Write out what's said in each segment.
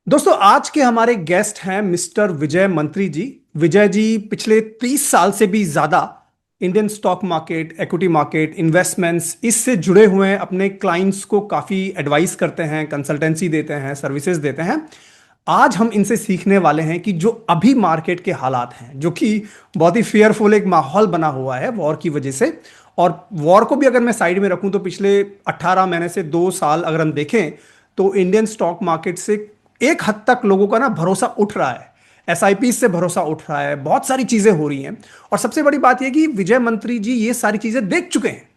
दोस्तों आज के हमारे गेस्ट हैं मिस्टर विजय मंत्री जी। विजय जी पिछले 30 साल से भी ज्यादा Indian stock market, equity market, investments इससे जुड़े हुए हैं। अपने क्लाइंट्स को काफी एडवाइस करते हैं, कंसल्टेंसी देते हैं, सर्विसेज देते हैं। आज हम इनसे सीखने वाले हैं कि जो अभी मार्केट के हालात हैं, जो कि बहुत ही फेयरफुल एक माहौल बना हुआ है वॉर की वजह से। और वॉर को भी अगर मैं साइड में रखूं तो पिछले 18 महीने से 2 साल अगर हम देखें तो इंडियन स्टॉक मार्केट से एक हद तक लोगों का ना भरोसा उठ रहा है। एसआईपी से भरोसा उठ रहा है, बहुत सारी चीजें हो रही हैं। और सबसे बड़ी बात यह कि विजय मंत्री जी ये सारी चीजें देख चुके हैं।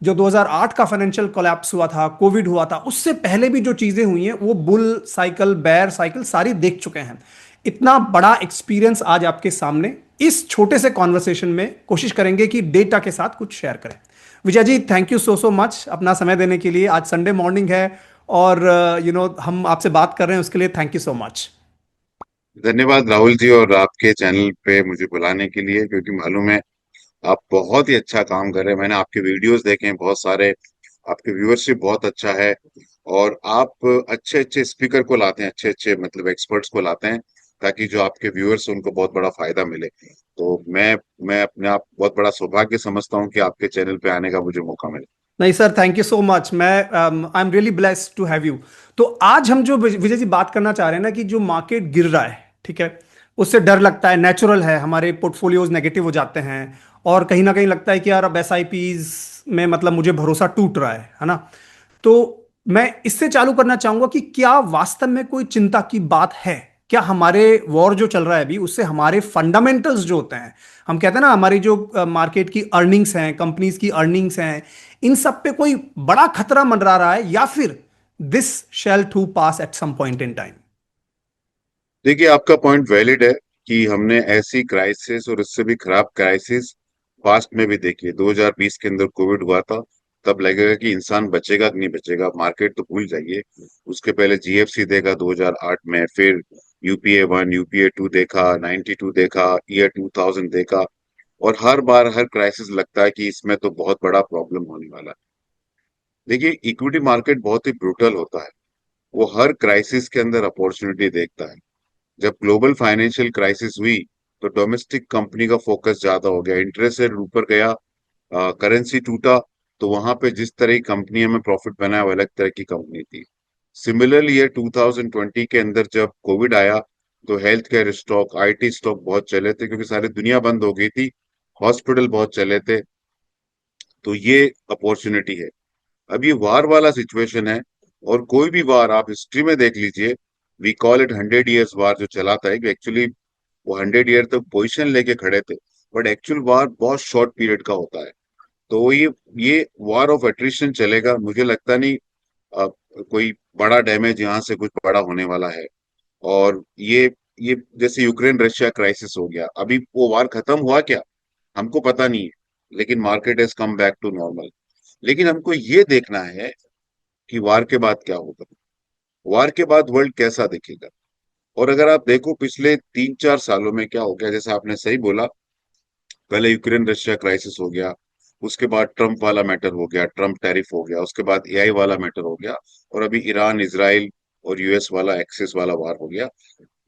जो 2008 का फाइनेंशियल कोलैप्स हुआ था, कोविड हुआ था, उससे पहले भी जो चीजें हुई हैं वो बुल साइकिल, बेयर साइकिल सारी देख चुके हैं। इतना बड़ा एक्सपीरियंस आज आपके सामने इस छोटे से कॉन्वर्सेशन में कोशिश करेंगे कि डेटा के साथ कुछ शेयर करें। Vijay ji, thank you so so much अपना समय देने के लिए। आज संडे मॉर्निंग है और हम आपसे बात कर रहे हैं, उसके लिए थैंक यू सो मच। धन्यवाद राहुल जी और आपके चैनल पे मुझे बुलाने के लिए, क्योंकि मालूम है आप बहुत ही अच्छा काम कर रहे हैं। मैंने आपके वीडियोस देखे हैं बहुत सारे। आपके व्यूअरशिप बहुत अच्छा है और आप अच्छे अच्छे स्पीकर को लाते हैं, अच्छे अच्छे मतलब एक्सपर्ट्स को लाते हैं, ताकि जो आपके व्यूअर्स उनको बहुत बड़ा फायदा मिले। तो मैं अपने आप बहुत बड़ा सौभाग्य समझता हूँ कि आपके चैनल पे आने का मुझे मौका मिले। नहीं sir, thank you so much. मैं I am really blessed to have you. तो आज हम जो विजय जी बात करना चाह रहे हैं ना कि जो मार्केट गिर रहा है, ठीक है, उससे डर लगता है, नेचुरल है, हमारे पोर्टफोलियोज नेगेटिव हो जाते हैं। और कहीं ना कहीं लगता है कि यार अब एसआईपीज में मतलब मुझे भरोसा टूट रहा है ना। तो मैं इससे चालू करना चाहूंगा कि क्या वास्तव में कोई चिंता की बात है? क्या हमारे वॉर जो चल रहा है अभी उससे हमारे फंडामेंटल्स जो होते हैं, हम कहते हैं ना हमारी जो मार्केट की अर्निंग्स हैं, कंपनीज की अर्निंग्स हैं, इन सब पे कोई बड़ा खतरा मंडरा रहा है, या फिर this shall too pass at some point in time? देखिए, आपका पॉइंट वैलिड है कि हमने ऐसी क्राइसिस और इससे भी खराब क्राइसिस पास्ट में भी देखी है। 2020 के अंदर कोविड हुआ था। तब लगेगा कि इंसान बचेगा कि नहीं बचेगा, मार्केट तो भूल जाइए। उसके पहले जीएफसी देखा 2008 में, फिर यूपीए 1, यूपीए 2 देखा, 92 देखा, ईयर 2000 देखा। और हर बार हर क्राइसिस लगता है कि इसमें तो बहुत बड़ा प्रॉब्लम होने वाला है। देखिए, इक्विटी मार्केट बहुत ही ब्रूटल होता है। वो हर क्राइसिस के अंदर अपॉर्चुनिटी देखता है। जब ग्लोबल फाइनेंशियल क्राइसिस हुई तो डोमेस्टिक कंपनी का फोकस ज्यादा हो गया, इंटरेस्ट रेट ऊपर गया, करेंसी टूटा। तो वहां पे जिस तरह की कंपनी में प्रॉफिट बना वो अलग तरह की कंपनी थी। सिमिलरली ये 2020 के अंदर जब कोविड आया तो health care stock, IT stock बहुत चले थे, क्योंकि सारी दुनिया बंद हो गई थी। हॉस्पिटल बहुत चले थे। तो ये अपॉर्चुनिटी है। अब ये वार वाला सिचुएशन है। और कोई भी वार आप हिस्ट्री में देख लीजिए, वी कॉल इट 100 ईयर्स वार, जो चला था एक्चुअली वो 100 ईयर तक पोजीशन लेके खड़े थे। बट एक्चुअल वार बहुत शॉर्ट पीरियड का होता है। तो ये वार ऑफ एट्रिशन चलेगा। मुझे लगता नहीं अ, कोई बड़ा डैमेज यहाँ से कुछ बड़ा होने वाला है। और ये जैसे यूक्रेन रशिया क्राइसिस हो गया, अभी वो वार खत्म हुआ क्या हमको पता नहीं है, लेकिन market has come back to normal. लेकिन हमको ये देखना है कि वार के बाद क्या होगा, वार के बाद वर्ल्ड कैसा दिखेगा। और अगर आप देखो पिछले 3-4 सालों में क्या हो गया, जैसे आपने सही बोला, पहले यूक्रेन रशिया क्राइसिस हो गया, उसके बाद ट्रम्प वाला मैटर हो गया, ट्रम्प टैरिफ हो गया, उसके बाद एआई वाला मैटर हो गया, और अभी ईरान इजराइल और यूएस वाला एक्सिस वाला वार हो गया।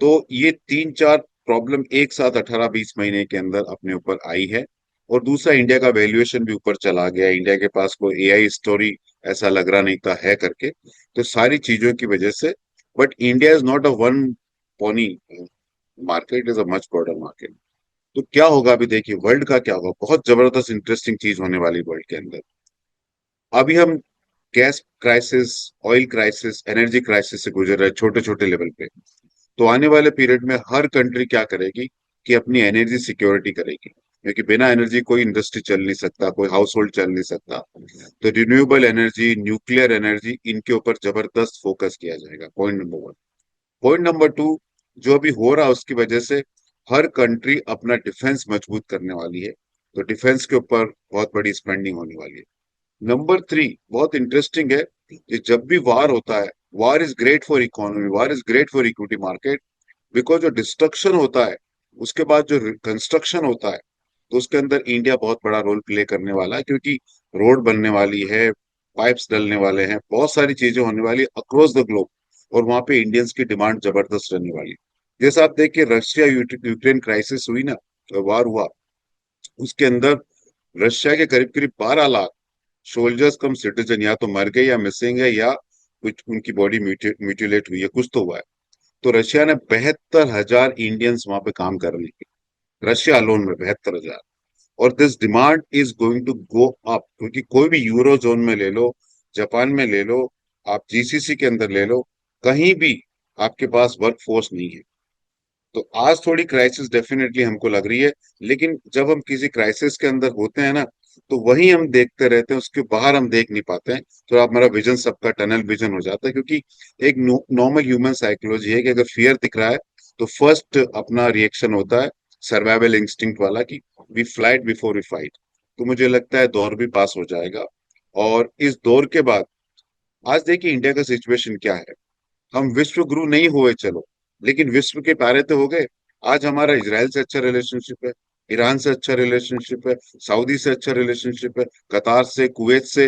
तो ये 3-4 प्रॉब्लम एक साथ 18-20 महीने के अंदर अपने ऊपर आई है। और दूसरा, इंडिया का वैल्यूएशन भी ऊपर चला गया। इंडिया के पास कोई एआई स्टोरी ऐसा लग रहा नहीं था है करके। तो सारी चीजों की वजह से, but India is not a one pony market, is a much broader market. तो क्या होगा अभी देखिए, वर्ल्ड का क्या होगा, बहुत जबरदस्त इंटरेस्टिंग चीज होने वाली वर्ल्ड के अंदर। अभी हम gas crisis, oil crisis, energy crisis से गुजर रहे हैं छोटे छोटे लेवल पे। तो आने वाले पीरियड में हर कंट्री क्या करेगी कि अपनी एनर्जी सिक्योरिटी करेगी, क्योंकि बिना एनर्जी कोई इंडस्ट्री चल नहीं सकता, कोई हाउस होल्ड चल नहीं सकता। तो रिन्यूएबल एनर्जी, न्यूक्लियर एनर्जी, इनके ऊपर जबरदस्त फोकस किया जाएगा, पॉइंट नंबर 1। पॉइंट नंबर 2, जो अभी हो रहा है उसकी वजह से हर कंट्री अपना डिफेंस मजबूत करने वाली है। तो डिफेंस के ऊपर बहुत बड़ी स्पेंडिंग होने वाली है। नंबर 3 बहुत इंटरेस्टिंग है कि जब भी वार होता है, वार is great for economy, war is great for equity market. Because जो डिस्ट्रक्शन होता है उसके बाद जो कंस्ट्रक्शन होता है, तो उसके अंदर इंडिया बहुत बड़ा रोल प्ले करने वाला है, क्योंकि रोड बनने वाली है, पाइप्स डलने वाले हैं, बहुत सारी चीजें होने वाली अक्रॉस द ग्लोब। और वहां पे इंडियंस की डिमांड जबरदस्त रहने वाली है। जैसे आप देखिए रशिया यूक्रेन क्राइसिस हुई ना, वार हुआ, उसके अंदर रशिया के करीब करीब 12 लाख सोल्जर्स कम सिटीजन या तो मर गए या मिसिंग है, या कुछ उनकी बॉडी म्यूटिलेट हुई है, कुछ तो हुआ है। तो रशिया ने 72,000 इंडियंस वहां पे काम करने की, रशिया अलोन में 72,000। और this demand is going to go up, क्योंकि कोई भी यूरो जोन में ले लो, जापान में ले लो, आप जीसीसी के अंदर ले लो, कहीं भी आपके पास वर्क फोर्स नहीं है। तो आज थोड़ी क्राइसिस डेफिनेटली हमको लग रही है, लेकिन जब हम किसी क्राइसिस के अंदर होते हैं ना, तो वही हम देखते रहते हैं, उसके बाहर हम देख नहीं पाते हैं। तो आप हमारा विजन सबका टनल विजन हो जाता है, क्योंकि एक नॉर्मल ह्यूमन साइकोलॉजी है कि अगर फियर दिख रहा है तो फर्स्ट अपना रिएक्शन होता है सर्वाइवल इंस्टिंक्ट वाला, कि we flight before we fight. तो मुझे लगता है दौर भी पास हो जाएगा। और इस दौर के बाद आज देखिए इंडिया का सिचुएशन क्या है। हम विश्व गुरु नहीं हुए चलो, लेकिन विश्व के प्यारे तो हो गए। आज हमारा इजराइल से अच्छा रिलेशनशिप है, ईरान से अच्छा रिलेशनशिप है, सऊदी से अच्छा रिलेशनशिप है, कतार से, कुवैत से,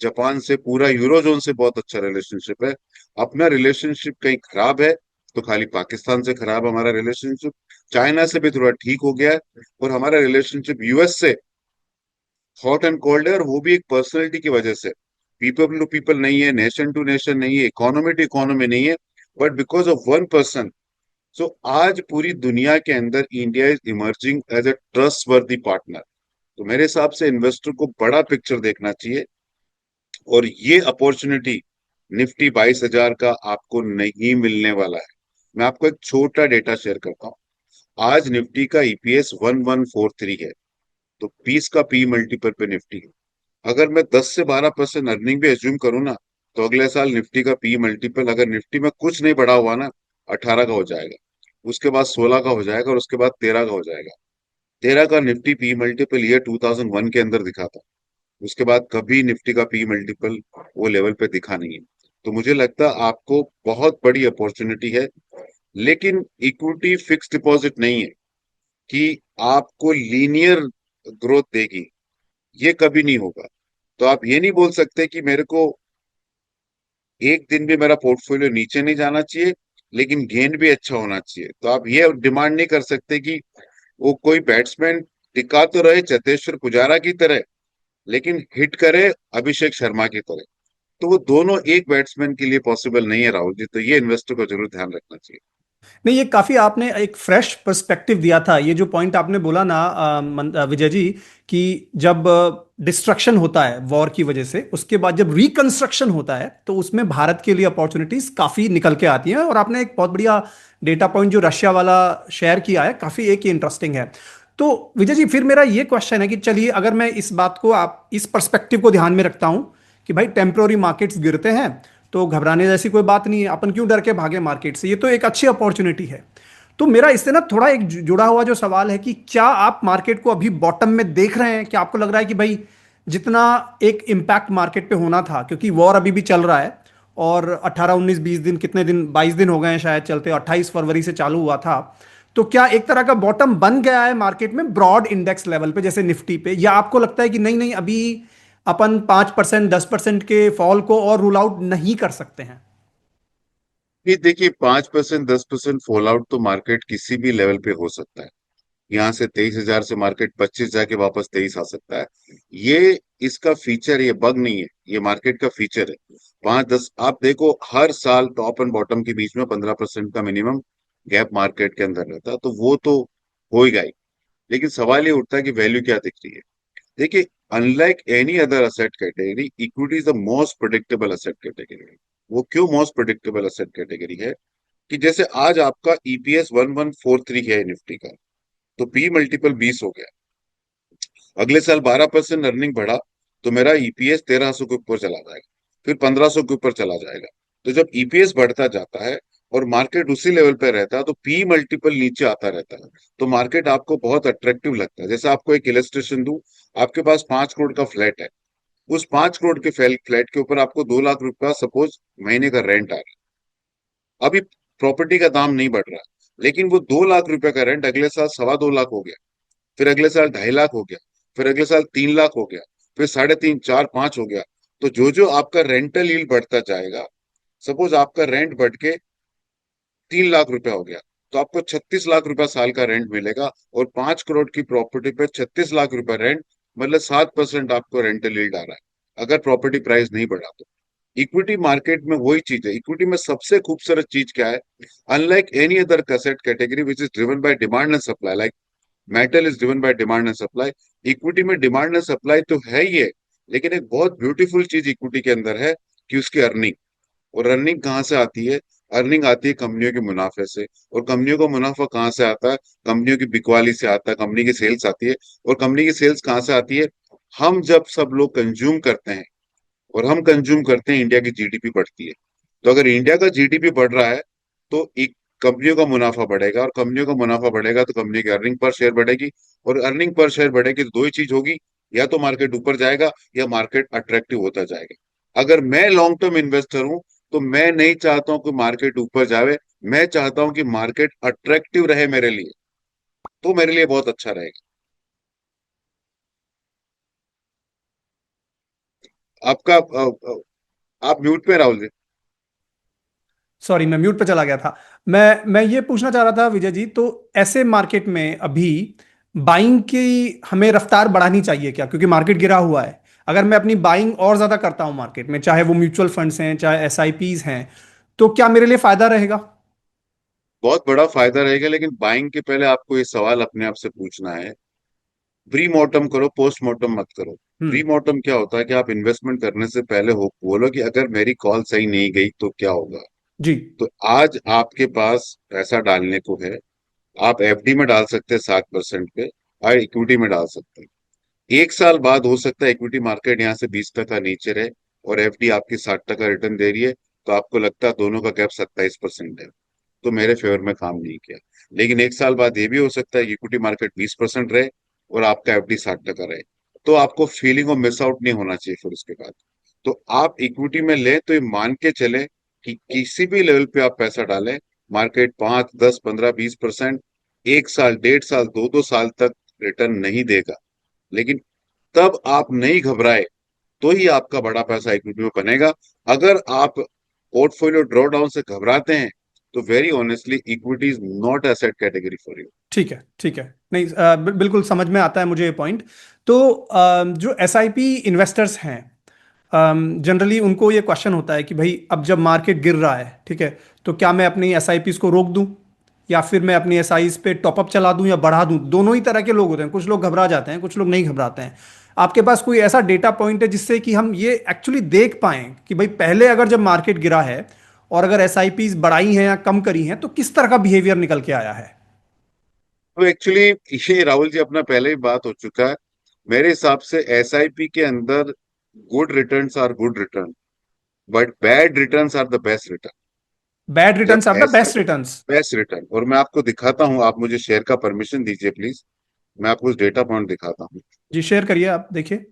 जापान से, पूरा यूरोजोन से बहुत अच्छा रिलेशनशिप है। अपना रिलेशनशिप कहीं खराब है तो खाली पाकिस्तान से खराब है हमारा रिलेशनशिप। चाइना से भी थोड़ा ठीक हो गया है। और हमारा रिलेशनशिप यूएस से हॉट एंड कोल्ड है, और वो भी एक पर्सनैलिटी की वजह से। पीपल टू पीपल नहीं है, नेशन टू नेशन नहीं है, इकोनॉमी टू इकोनॉमी नहीं है, but because of one person. So आज पूरी दुनिया के अंदर India is emerging as a trustworthy partner. तो मेरे हिसाब से इन्वेस्टर को बड़ा पिक्चर देखना चाहिए। और ये अपॉर्चुनिटी निफ्टी 22,000 का आपको नहीं मिलने वाला है। मैं आपको एक छोटा डेटा शेयर करता हूँ। आज निफ्टी का ईपीएस 1143 है, तो 20 का पी मल्टीपल पे निफ्टी है। अगर मैं 10 से 12% अर्निंग भी एज्यूम करूँ ना, तो अगले साल निफ्टी का पी मल्टीपल, अगर निफ्टी में कुछ नहीं बढ़ा हुआ ना, 18 का हो जाएगा, उसके बाद 16 का हो जाएगा, और उसके बाद 13 का हो जाएगा। 13 का निफ्टी पी मल्टीपल ये 2001 के अंदर दिखा था। उसके बाद कभी निफ्टी का पी मल्टीपल वो लेवल पे दिखा नहीं है। तो मुझे लगता है आपको बहुत बड़ी अपॉर्चुनिटी है। लेकिन इक्विटी फिक्स डिपॉजिट नहीं है कि आपको लीनियर ग्रोथ देगी, ये कभी नहीं होगा। तो आप ये नहीं बोल सकते कि मेरे को एक दिन भी मेरा पोर्टफोलियो नीचे नहीं जाना चाहिए, लेकिन गेन भी अच्छा होना चाहिए। तो आप ये डिमांड नहीं कर सकते कि वो कोई बैट्समैन टिका तो रहे चतेश्वर पुजारा की तरह, लेकिन हिट करे अभिषेक शर्मा की तरह। तो वो दोनों एक बैट्समैन के लिए पॉसिबल नहीं है राहुल जी। तो ये इन्वेस्टर को जरूर ध्यान रखना चाहिए। नहीं, ये काफी आपने एक फ्रेश पर्सपेक्टिव दिया था। ये जो पॉइंट आपने बोला ना विजय जी, कि जब डिस्ट्रक्शन होता है वॉर की वजह से, उसके बाद जब रिकंस्ट्रक्शन होता है तो उसमें भारत के लिए अपॉर्चुनिटीज काफी निकल के आती हैं। और आपने एक बहुत बढ़िया डेटा पॉइंट जो रशिया वाला शेयर किया है, काफी एक इंटरेस्टिंग है। तो विजय जी, फिर मेरा ये क्वेश्चन है कि चलिए, अगर मैं इस बात को, आप इस पर्सपेक्टिव को ध्यान में रखता हूं कि भाई टेम्प्रोरी मार्केट्स गिरते हैं तो घबराने जैसी कोई बात नहीं है, अपन क्यों डर के भागे मार्केट से, ये तो एक अच्छी अपॉर्चुनिटी है। तो मेरा इससे ना थोड़ा एक जुड़ा हुआ जो सवाल है कि क्या आप मार्केट को अभी बॉटम में देख रहे हैं? क्या आपको लग रहा है कि भाई जितना एक इम्पैक्ट मार्केट पे होना था, क्योंकि वॉर अभी भी चल रहा है और 18 19 20 दिन, कितने दिन, 22 दिन हो गए हैं शायद चलते, 28 फरवरी से चालू हुआ था, तो क्या एक तरह का बॉटम बन गया है मार्केट में ब्रॉड इंडेक्स लेवल पे जैसे निफ्टी पे, या आपको लगता है कि नहीं नहीं, अभी अपन 5% 10% के फॉल को और रूल आउट नहीं कर सकते हैं? ये देखिए 5% 10% फॉल आउट तो मार्केट किसी भी लेवल पे हो सकता है। यहाँ से 23,000 से मार्केट 25 जाके वापस 23 आ सकता है। ये इसका फीचर, ये बग नहीं है, ये मार्केट का फीचर है। 5-10 आप देखो, हर साल टॉप एंड बॉटम के बीच में 15% का मिनिमम गैप मार्केट के अंदर रहता है, तो वो तो होएगा ही। लेकिन सवाल ये उठता है कि वैल्यू क्या दिख रही है। देखिए, unlike any other asset category, equity is the most predictable asset category. वो क्यों मोस्ट प्रिडिक्टेबल असेट कैटेगरी है? कि जैसे आज आपका ईपीएस 1143 है निफ्टी का, तो पी मल्टीपल 20 हो गया। अगले साल 12% अर्निंग बढ़ा, तो मेरा ईपीएस 1300 के ऊपर चला जाएगा, फिर 1500 के ऊपर चला जाएगा। तो जब ईपीएस बढ़ता जाता है और मार्केट उसी लेवल पे रहता है, तो पी मल्टीपल नीचे आता रहता है। तो मार्केट आपको बहुत अट्रैक्टिव लगता है। जैसे आपको एक इलस्ट्रेशन दूं, आपके पास 5 करोड़ का फ्लैट है। उस 5 करोड़ के फ्लैट के ऊपर आपको 2 लाख रुपए सपोज महीने का रेंट आ रहा है। अभी प्रॉपर्टी का दाम नहीं बढ़ रहा, लेकिन वो 2 लाख रुपए का रेंट अगले साल 2.25 लाख हो गया, फिर अगले साल 2.5 लाख हो गया, फिर अगले साल 3 लाख हो गया, फिर 3.5 4 5 हो गया। तो जो जो आपका रेंटल यील्ड बढ़ता जाएगा, सपोज आपका रेंट बढ़ के 3 लाख रुपया हो गया, तो आपको 36 लाख रुपया साल का रेंट मिलेगा, और 5 करोड़ की प्रॉपर्टी पे 36 लाख रुपया रेंट, मतलब 7% आपको रेंटल यील्ड आ रहा है, अगर प्रॉपर्टी प्राइस नहीं बढ़ा तो। इक्विटी मार्केट में वही चीज है। इक्विटी में सबसे खूबसूरत चीज क्या है? Unlike any other asset category which is driven by demand and supply, like metal is driven by demand and supply, equity में डिमांड एंड सप्लाई तो है ही है, लेकिन एक बहुत ब्यूटीफुल चीज इक्विटी के अंदर है कि उसकी अर्निंग। और अर्निंग कहाँ से आती है? अर्निंग आती है कंपनियों के मुनाफे से। और कंपनियों का मुनाफा कहाँ से आता है? कंपनियों की बिकवाली से आता है, कंपनी की सेल्स आती है। और कंपनी की सेल्स कहाँ से आती है? हम जब सब लोग कंज्यूम करते हैं, और हम कंज्यूम करते हैं, इंडिया की जीडीपी बढ़ती है। तो अगर इंडिया का जीडीपी बढ़ रहा है, तो एक कंपनियों का मुनाफा बढ़ेगा, और कंपनियों का मुनाफा बढ़ेगा तो कंपनी की अर्निंग पर शेयर बढ़ेगी। और अर्निंग पर शेयर बढ़ेगी तो दो ही चीज होगी, या तो मार्केट ऊपर जाएगा या मार्केट अट्रैक्टिव होता जाएगा। अगर मैं लॉन्ग टर्म इन्वेस्टर हूं, तो मैं नहीं चाहता हूं कि मार्केट ऊपर जावे, मैं चाहता हूं कि मार्केट अट्रैक्टिव रहे मेरे लिए, तो मेरे लिए बहुत अच्छा रहेगा। आपका आप म्यूट पे हैं, राहुल जी। सॉरी, मैं म्यूट पे चला गया था। मैं ये पूछना चाह रहा था विजय जी, तो ऐसे मार्केट में अभी बाइंग की हमें रफ्तार बढ़ानी चाहिए क्या, क्योंकि मार्केट गिरा हुआ है। अगर मैं अपनी बाइंग और ज्यादा करता हूं मार्केट में, चाहे वो म्यूचुअल फंड्स हैं चाहे एसआईपीज हैं, तो क्या मेरे लिए फायदा रहेगा? बहुत बड़ा फायदा रहेगा, लेकिन बाइंग के पहले आपको ये सवाल अपने आप से पूछना है। प्री मॉर्टम करो, पोस्ट मॉर्टम मत करो। प्री हम्म। मॉर्टम क्या होता है कि आप इन्वेस्टमेंट करने से पहले हो बोलो कि अगर मेरी कॉल सही नहीं गई तो क्या होगा। जी। तो आज आपके पास पैसा डालने को है, आप एफडी में डाल सकते हैं 7% पे, और इक्विटी में डाल सकते हैं। 1 साल बाद हो सकता है इक्विटी मार्केट यहाँ से 20% नीचे रहे, और एफडी आपकी 60% रिटर्न दे रही है, तो आपको लगता है दोनों का गैप 27% है, तो मेरे फेवर में काम नहीं किया। लेकिन 1 साल बाद ये भी हो सकता है कि इक्विटी मार्केट 20% रहे और आपका एफडी 60% रहे, तो आपको फीलिंग ऑफ मिस आउट नहीं होना चाहिए फिर उसके बाद। तो आप इक्विटी में लें तो ये मान के चले कि किसी भी लेवल पे आप पैसा डालें, मार्केट 5, 10, 15, 20%, 1 साल, 1.5 साल, 2-2 साल तक रिटर्न नहीं देगा। लेकिन तब आप नहीं घबराए, तो ही आपका बड़ा पैसा इक्विटी में बनेगा। अगर आप पोर्टफोलियो ड्रॉ डाउन से घबराते हैं, तो very honestly equity is not asset category for you. ठीक है, ठीक है। नहीं, बिल्कुल समझ में आता है मुझे ये पॉइंट। तो जो एसआईपी इन्वेस्टर्स हैं, जनरली उनको ये क्वेश्चन होता है कि भाई अब जब मार्केट गिर रहा है, ठीक है, तो क्या मैं अपनी एसआईपीस को रोक दूं, या फिर मैं अपनी एसआईज पे टॉपअप चला दूं या बढ़ा दूं? दोनों ही तरह के लोग होते हैं, कुछ लोग घबरा जाते हैं, कुछ लोग नहीं घबराते हैं। आपके पास कोई ऐसा डेटा पॉइंट है जिससे कि हम ये एक्चुअली देख पाएं कि भाई पहले अगर जब मार्केट गिरा है और अगर एसआईपीस बढ़ाई हैं या कम करी हैं, तो किस तरह का बिहेवियर निकल के आया है? तो एक्चुअली ये राहुल जी अपना पहले ही बात हो चुका है। मेरे हिसाब से एसआईपी के अंदर good returns are good return, but bad returns are the best return. Bad जब रिटर्न्स आर द ऐसा बेस्ट रिटर्न्स। बेस्ट रिटर्न, और मैं आपको दिखाता हूं, आप मुझे शेयर का परमिशन दीजिए प्लीज, मैं आपको डेटा पॉइंट दिखाता हूँ। जी, शेयर करिए, आप देखिए।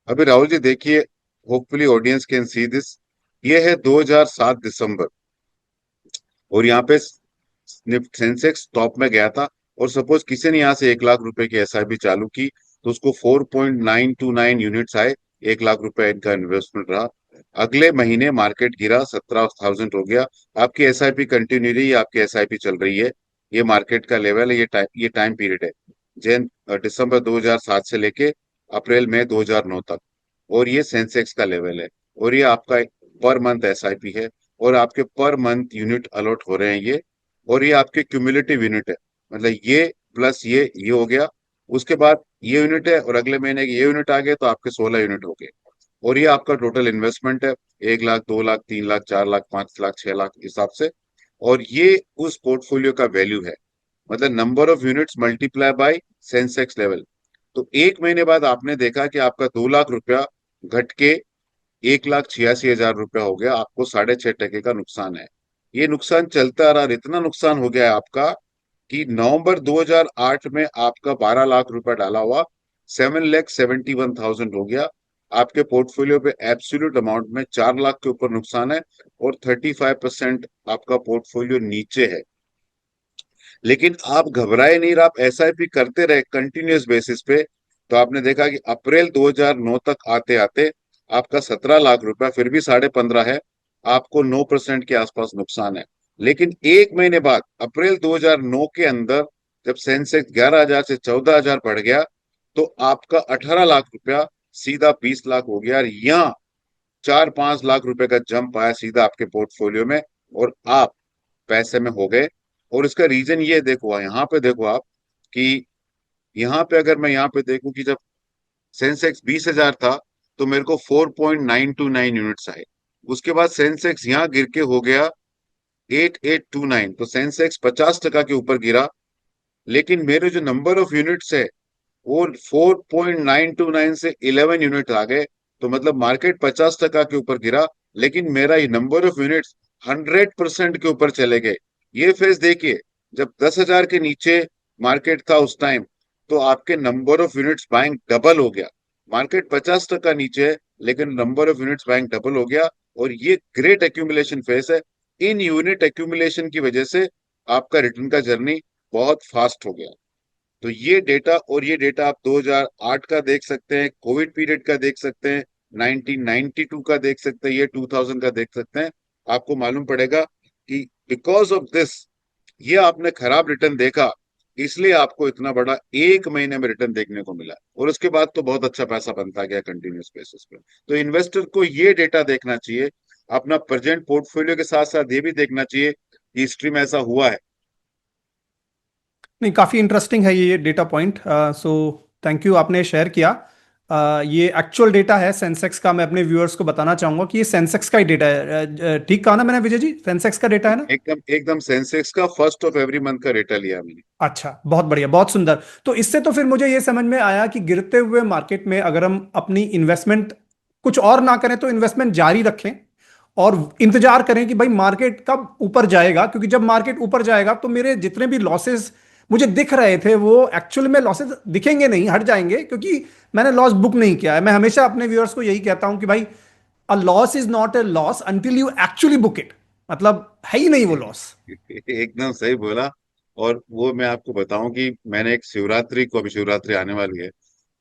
अभी राहुल जी देखिए, hopefully audience can see this. ये है 2007 दिसंबर, और यहाँ पे सेंसेक्स टॉप में गया था। और सपोज किसी ने यहाँ से 1 लाख रुपए की एसआईपी चालू की, तो उसको 4.929 यूनिट्स आए, 1 लाख रुपए इनका इन्वेस्टमेंट रहा। अगले महीने मार्केट गिरा, 17,000 हो गया। आपकी एसआईपी कंटिन्यू रही, आपकी एसआईपी चल रही है। ये मार्केट का लेवल है, ये टाइम पीरियड है, दिसंबर 2007 से लेके अप्रैल मई 2009 तक। और ये सेंसेक्स का लेवल है, और ये आपका पर मंथ एसआईपी है, और आपके पर मंथ यूनिट अलॉट हो रहे हैं ये। और ये आपके क्यूमुलेटिव यूनिट है, मतलब ये प्लस ये हो गया। उसके बाद ये यूनिट है, और अगले महीने के ये यूनिट आ गए, तो आपके 16 यूनिट हो गए। और ये आपका टोटल इन्वेस्टमेंट है, 1 लाख, 2 लाख, 3 लाख, 4 लाख, 5 लाख, 6 लाख हिसाब से। और ये उस पोर्टफोलियो का वैल्यू है, मतलब number of units multiply by Sensex level. तो 1 महीने बाद आपने देखा कि आपका 2 लाख रुपया घट के 1,86,000 रुपया हो गया, आपको 6.5% का नुकसान है। ये नुकसान चलता रहा, इतना नुकसान हो गया है आपका कि नवंबर 2008 में आपका 12 लाख रुपया डाला हुआ 7,71,000 हो गया। आपके पोर्टफोलियो पे एब्सोल्यूट अमाउंट में 4 लाख के ऊपर नुकसान है, और 35% आपका पोर्टफोलियो नीचे है। लेकिन आप घबराए नहीं, आप एसआईपी करते रहे कंटिन्यूस बेसिस पे। तो आपने देखा कि अप्रैल 2009 तक आते आते आपका 17 लाख रुपया फिर भी 15.5 है, आपको 9% के आसपास नुकसान है। लेकिन एक महीने बाद अप्रैल 2009 के अंदर जब सेंसेक्स 11,000 से 14,000 बढ़ गया, तो आपका 18 लाख रुपया सीधा 20 लाख हो गया, और यहाँ 4-5 लाख रुपए का जंप आया सीधा आपके पोर्टफोलियो में, और आप पैसे में हो गए। और इसका रीजन ये देखो, यहाँ पे देखो आप कि यहाँ पे अगर मैं यहाँ पे देखूं कि जब सेंसेक्स 20,000 था तो मेरे को 4.929 यूनिट्स आए। उसके बाद सेंसेक्स यहाँ गिर के हो गया 8829, तो सेंसेक्स 50% के ऊपर गिरा। लेकिन मेरे जो नंबर ऑफ यूनिट्स है वो 4.929 से 11 यूनिट आ गए। तो मतलब मार्केट 50% के ऊपर गिरा, लेकिन मेरा ये नंबर ऑफ यूनिट्स 100% के ऊपर चले गए। ये फेज देखिए, जब 10,000 के नीचे मार्केट था उस टाइम, तो आपके number of units buying double हो गया। मार्केट 50% नीचे है, लेकिन number of units buying double हो गया। और ये ग्रेट एक्यूमुलेशन फेज है। इन यूनिट एक्यूमुलेशन की वजह से आपका रिटर्न का जर्नी बहुत फास्ट हो गया। तो ये डेटा, और ये डेटा आप 2008 का देख सकते हैं, कोविड पीरियड का देख सकते हैं, 1992 का देख सकते हैं, ये 2000 का देख सकते हैं। आपको मालूम पड़ेगा कि बिकॉज ऑफ दिस, ये आपने खराब रिटर्न देखा, इसलिए आपको इतना बड़ा एक महीने में रिटर्न देखने को मिला, और उसके बाद तो बहुत अच्छा पैसा बनता गया कंटिन्यूस बेसिस पे। तो इन्वेस्टर को ये डेटा देखना चाहिए, अपना प्रेजेंट पोर्टफोलियो के साथ साथ ये भी देखना चाहिए कि हिस्ट्री में ऐसा हुआ है। नहीं, काफ़ी इंटरेस्टिंग है ये data point. So thank you, आपने शेयर किया। ये एक्चुअल डेटा है सेंसेक्स का। मैं अपने व्यूअर्स को बताना चाहूंगा कि ये सेंसेक्स का ही डेटा है। ठीक कहा ना मैंने विजय जी? सेंसेक्स का डेटा है ना? एकदम एकदम सेंसेक्स का फर्स्ट ऑफ एवरी मंथ का डेटा लिया मैंने। अच्छा, बहुत बढ़िया, बहुत सुंदर। तो इससे तो फिर मुझे ये समझ में आया कि गिरते हुए मार्केट में अगर हम अपनी इन्वेस्टमेंट कुछ और ना करें तो इन्वेस्टमेंट जारी रखें और इंतजार करें कि भाई मार्केट कब ऊपर जाएगा, क्योंकि जब मार्केट ऊपर जाएगा तो मेरे जितने भी लॉसेस मुझे दिख रहे थे वो एक्चुअल में लॉसेस दिखेंगे नहीं, हट जाएंगे, क्योंकि मैंने लॉस बुक नहीं किया है। मैं हमेशा अपने व्यूअर्स को यही कहता हूं कि भाई a loss is not a loss until you actually book it. मतलब है ही नहीं वो लॉस। एकदम सही बोला। और वो मैं आपको बताऊं कि मैंने एक शिवरात्रि को, अभी शिवरात्रि आने वाली है,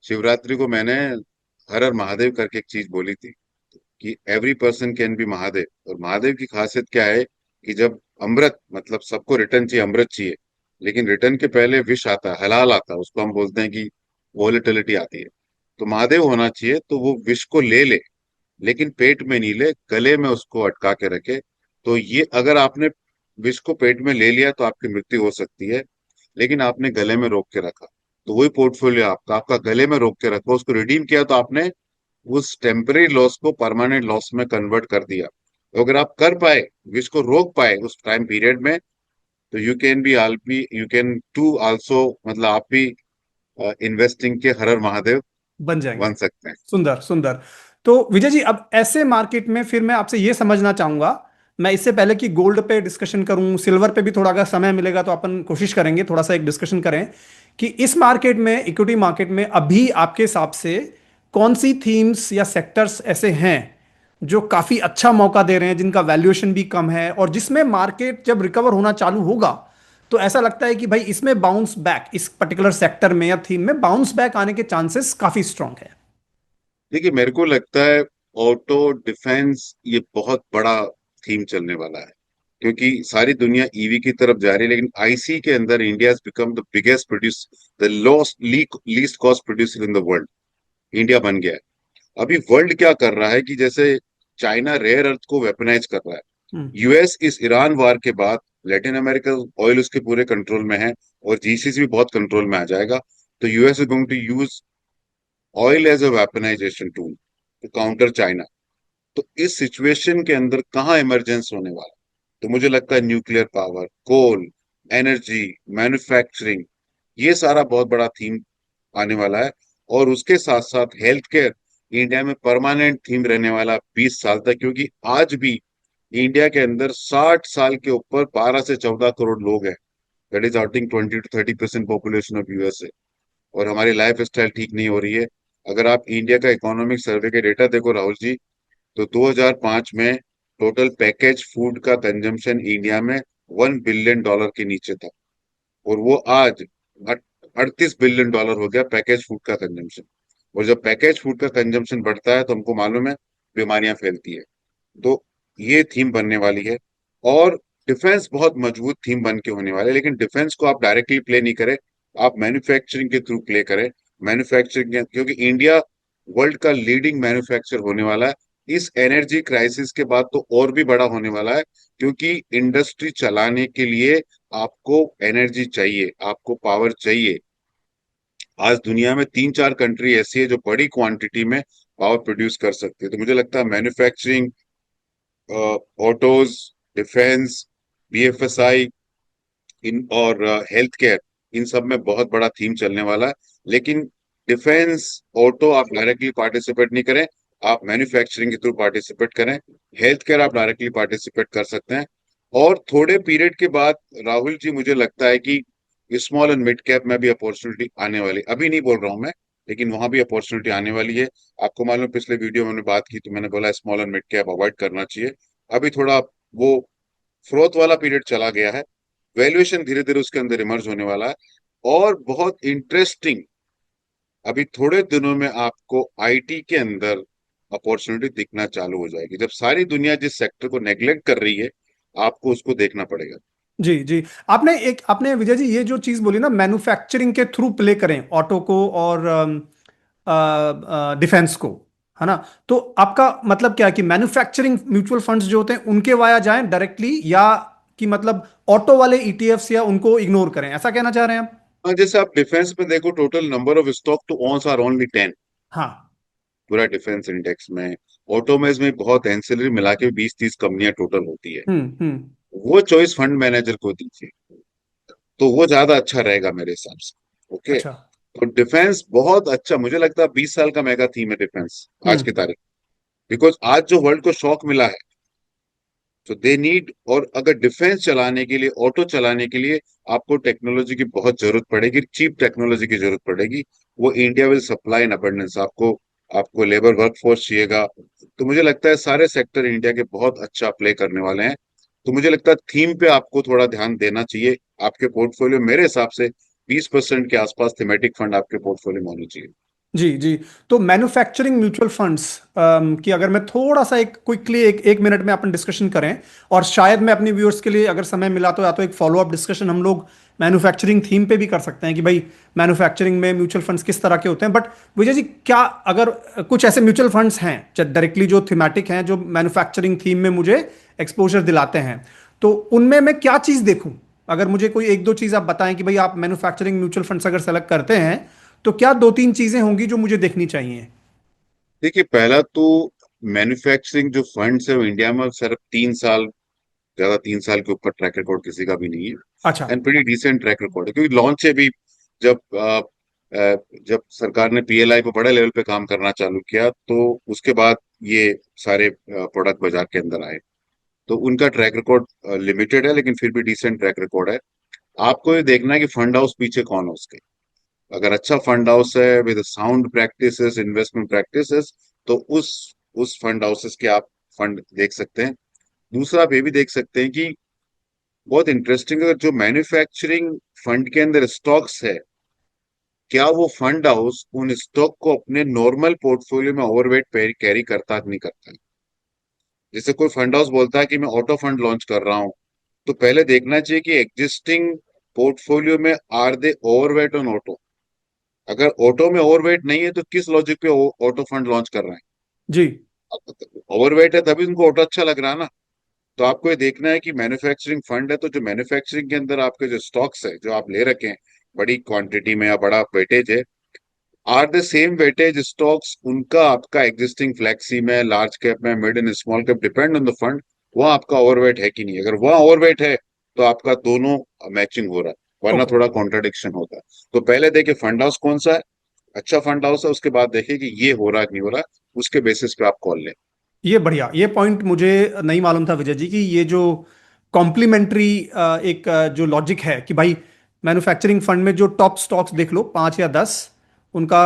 शिवरात्रि को मैंने हर हर महादेव करके एक चीज बोली थी कि every person can be Mahadev. और महादेव की खासियत क्या है कि जब अमृत, मतलब सबको रिटर्न चाहिए, अमृत चाहिए, लेकिन रिटर्न के पहले विष आता है, हलाल आता है, उसको हम बोलते हैं कि वॉलेटिलिटी आती है। तो महादेव होना चाहिए तो वो विष को ले ले, लेकिन पेट में नहीं ले, गले में उसको अटका के रखे। तो ये अगर आपने विष को पेट में ले लिया तो आपकी मृत्यु हो सकती है, लेकिन आपने गले में रोक के रखा, तो वही पोर्टफोलियो आपका, आपका गले में रोक के रखा, उसको रिडीम किया, तो आपने उस टेम्परेरी लॉस को परमानेंट लॉस में कन्वर्ट कर दिया। तो अगर आप कर पाए, विष को रोक पाए उस टाइम पीरियड में, तो यू कैन टू आल्सो, मतलब आप भी इन्वेस्टिंग के हर हर महादेव बन जाएंगे। बन सकते हैं। सुंदर सुंदर। तो विजय जी, अब ऐसे मार्केट में फिर मैं आपसे ये समझना चाहूंगा, मैं इससे पहले कि गोल्ड पे डिस्कशन करूं, सिल्वर पे भी थोड़ा अगर समय मिलेगा तो अपन कोशिश करेंगे थोड़ा सा एक डिस्कशन करें कि इस मार्केट में, इक्विटी मार्केट में अभी आपके हिसाब से कौन सी थीम्स या सेक्टर्स ऐसे हैं जो काफी अच्छा मौका दे रहे हैं, जिनका वैल्यूएशन भी कम है और जिसमें मार्केट जब रिकवर होना चालू होगा तो ऐसा लगता है कि भाई इसमें बाउंस बैक, इस पर्टिकुलर सेक्टर में या थीम में बाउंस बैक आने के चांसेस काफी स्ट्रांग है? देखिए, मेरे को लगता है ऑटो डिफेंस ये बहुत बड़ा थीम चलने वाला है, क्योंकि सारी दुनिया ईवी की तरफ जा रही है, लेकिन आईसी के अंदर India has become the biggest produce, the least cost producer in the world. India बन गया है। अभी वर्ल्ड क्या कर रहा है कि जैसे चाइना रेयर अर्थ को वेपनाइज कर रहा है, हम्म। यूएस इस ईरान वार के बाद, लैटिन अमेरिका ऑयल उसके पूरे कंट्रोल में है, और जीसीसी भी बहुत कंट्रोल में आ जाएगा। तो US is going to use oil as a weaponization tool to counter China. तो इस सिचुएशन के अंदर कहाँ इमरजेंस होने वाला, तो मुझे लगता है न्यूक्लियर पावर, कोल, एनर्जी, मैन्युफैक्चरिंग, ये सारा बहुत बड़ा थीम आने वाला है। और उसके साथ साथ हेल्थ केयर इंडिया में परमानेंट थीम रहने वाला 20 साल तक, क्योंकि आज भी इंडिया के अंदर 60 साल के ऊपर 12 से 14 करोड़ लोग हैं। That is outing 20 to 30% population of USA. और हमारी लाइफ स्टाइल ठीक नहीं हो रही है। अगर आप इंडिया का इकोनॉमिक सर्वे के डेटा देखो राहुल जी, तो 2005 में टोटल पैकेज फूड का कंजम्पशन इंडिया में $1 बिलियन के नीचे था, और वो आज 38 बिलियन डॉलर हो गया पैकेज फूड का कंजम्पशन। और जब पैकेज फूड का कंजम्पशन बढ़ता है तो हमको मालूम है बीमारियां फैलती है। तो ये थीम बनने वाली है। और डिफेंस बहुत मजबूत थीम बन के होने वाला है, लेकिन डिफेंस को आप डायरेक्टली प्ले नहीं करें, आप मैन्युफैक्चरिंग के थ्रू प्ले करें। मैन्युफैक्चरिंग, क्योंकि इंडिया वर्ल्ड का लीडिंग मैन्युफैक्चर होने वाला है। इस एनर्जी क्राइसिस के बाद तो और भी बड़ा होने वाला है, क्योंकि इंडस्ट्री चलाने के लिए आपको एनर्जी चाहिए, आपको पावर चाहिए। आज दुनिया में 3-4 कंट्री ऐसी है जो बड़ी क्वांटिटी में पावर प्रोड्यूस कर सकती है। तो मुझे लगता है मैन्युफैक्चरिंग, ऑटोज, डिफेंस, बीएफएसआई, इन और हेल्थ केयर, इन सब में बहुत बड़ा थीम चलने वाला है। लेकिन डिफेंस, ऑटो आप डायरेक्टली पार्टिसिपेट नहीं करें, आप मैन्युफैक्चरिंग के थ्रू पार्टिसिपेट करें। हेल्थ केयर आप डायरेक्टली पार्टिसिपेट कर सकते हैं। और थोड़े पीरियड के बाद राहुल जी, मुझे लगता है कि स्मॉल एंड मिड कैप में भी अपॉर्चुनिटी आने वाली, अभी नहीं बोल रहा हूं मैं, लेकिन वहां भी अपॉर्चुनिटी आने वाली है। आपको मालूम है, पिछले वीडियो में हमने बात की तो मैंने बोला small and mid cap avoid करना चाहिए। अभी थोड़ा वो फ्रोथ वाला पीरियड चला गया है, वैल्यूएशन धीरे धीरे उसके अंदर इमर्ज होने वाला है। और बहुत इंटरेस्टिंग, अभी थोड़े दिनों में आपको आईटी के अंदर अपॉर्चुनिटी दिखना चालू हो जाएगी। जब सारी दुनिया जिस सेक्टर को नेग्लेक्ट कर रही है, आपको उसको देखना पड़ेगा। जी जी। आपने विजय जी ये जो चीज बोली ना, मैन्युफैक्चरिंग के थ्रू प्ले करें ऑटो को और डिफेंस को, है ना? तो आपका मतलब क्या है कि मैन्युफैक्चरिंग म्यूचुअल फंड्स जो होते हैं उनके वाया जाएं डायरेक्टली, या कि मतलब ऑटो वाले ईटीएफ्स या उनको इग्नोर करें, ऐसा कहना चाह रहे हैं आप? हाँ, जैसे आप डिफेंस में देखो, total number of stock to owns are only 10, हाँ। पूरा डिफेंस इंडेक्स में। ऑटो में इसमें बहुत एंसिलरी मिला के 20-30 कंपनियां टोटल होती है। हम्म। वो चॉइस फंड मैनेजर को दीजिए, तो वो ज्यादा अच्छा रहेगा मेरे हिसाब से। ओके। अच्छा। तो डिफेंस बहुत अच्छा, मुझे लगता है 20 साल का मेगा थीम है डिफेंस आज की हम्म। तारीख। बिकॉज आज जो वर्ल्ड को शॉक मिला है, तो दे नीड, और अगर डिफेंस चलाने के लिए, ऑटो चलाने के लिए आपको टेक्नोलॉजी की बहुत जरूरत पड़ेगी, चीप टेक्नोलॉजी की जरूरत पड़ेगी। वो India will supply in abundance. आपको आपको लेबर वर्कफोर्स चाहिएगा। तो मुझे लगता है सारे सेक्टर इंडिया के बहुत अच्छा प्ले करने वाले हैं। तो मुझे लगता है थीम पे आपको थोड़ा ध्यान देना चाहिए। आपके पोर्टफोलियो मेरे हिसाब से 20% के आसपास थीमेटिक फंड आपके पोर्टफोलियो में होनी चाहिए। जी जी। तो मैन्युफैक्चरिंग म्यूचुअल फंड्स की अगर मैं थोड़ा सा एक क्विकली एक मिनट में अपन डिस्कशन करें, और शायद मैं अपने व्यूअर्स के लिए अगर समय मिला तो या तो एक फॉलो अप डिस्कशन हम लोग मैन्युफैक्चरिंग थीम पे भी कर सकते हैं कि भाई मैन्युफैक्चरिंग में म्यूचुअल फंड्स किस तरह के होते हैं। बट विजय जी, क्या अगर कुछ ऐसे म्यूचुअल फंड्स हैं डायरेक्टली जो थीमेटिक हैं, जो मैन्युफैक्चरिंग थीम में मुझे एक्सपोजर दिलाते हैं, तो उनमें मैं क्या चीज़ देखूं? अगर मुझे कोई एक दो चीज़ आप बताएं कि भाई आप मैन्युफैक्चरिंग म्यूचुअल फंड्स अगर सेलेक्ट करते हैं तो क्या दो तीन चीजें होंगी जो मुझे देखनी चाहिए? देखिए, पहला तो मैन्युफैक्चरिंग जो फंड्स है वो इंडिया में सिर्फ 3 साल, ज्यादा 3 साल के ऊपर ट्रैक रिकॉर्ड किसी का भी नहीं है। अच्छा। And pretty decent track record है, क्योंकि लॉन्च है भी। जब जब सरकार ने पीएलआई पे बड़े लेवल पे काम करना चालू किया, तो उसके बाद ये सारे प्रोडक्ट बाजार के अंदर आए। तो उनका ट्रैक रिकॉर्ड लिमिटेड है, लेकिन फिर भी डिसेंट ट्रैक रिकॉर्ड है। आपको ये देखना है कि फंड हाउस पीछे कौन है उसके। अगर अच्छा फंड हाउस है with sound practices, investment practices, तो उस फंड हाउसेस के आप फंड देख सकते हैं। दूसरा, आप ये भी देख सकते हैं कि बहुत इंटरेस्टिंग, अगर जो मैन्युफैक्चरिंग फंड के अंदर स्टॉक्स है, क्या वो फंड हाउस उन स्टॉक को अपने नॉर्मल पोर्टफोलियो में ओवरवेट कैरी करता है कि नहीं करता है। जैसे कोई फंड हाउस बोलता है कि मैं ऑटो फंड लॉन्च कर रहा हूं, तो पहले देखना चाहिए कि एग्जिस्टिंग पोर्टफोलियो में are they overweight on auto. अगर ऑटो में ओवरवेट नहीं है, तो किस लॉजिक पे ऑटो फंड लॉन्च कर रहे जी हैं? ओवरवेट है तभी उनको ऑटो अच्छा लग रहा है ना। तो आपको ये देखना है कि मैन्युफैक्चरिंग फंड है, तो जो मैन्युफैक्चरिंग के अंदर आपके जो स्टॉक्स है जो आप ले रखे हैं बड़ी क्वांटिटी में या बड़ा वेटेज है, are the same weightage stocks उनका आपका एग्जिस्टिंग फ्लेक्सी में, लार्ज कैप में, mid and small cap, depend on the fund, वहाँ आपका ओवरवेट है कि नहीं। अगर वहाँ ओवरवेट है, तो आपका दोनों मैचिंग हो रहा है, वरना ओके। थोड़ा कॉन्ट्राडिक्शन होता है। तो पहले देखिए फंड हाउस कौन सा है, अच्छा फंड हाउस है, उसके बाद देखिए कि ये हो रहा है कि नहीं हो रहा, उसके बेसिस पे आप कॉल लें। ये बढ़िया, ये पॉइंट मुझे नहीं मालूम था विजय जी कि ये जो कॉम्प्लीमेंट्री एक जो लॉजिक है कि भाई मैन्युफैक्चरिंग फंड में जो टॉप स्टॉक्स देख लो 5 या 10, उनका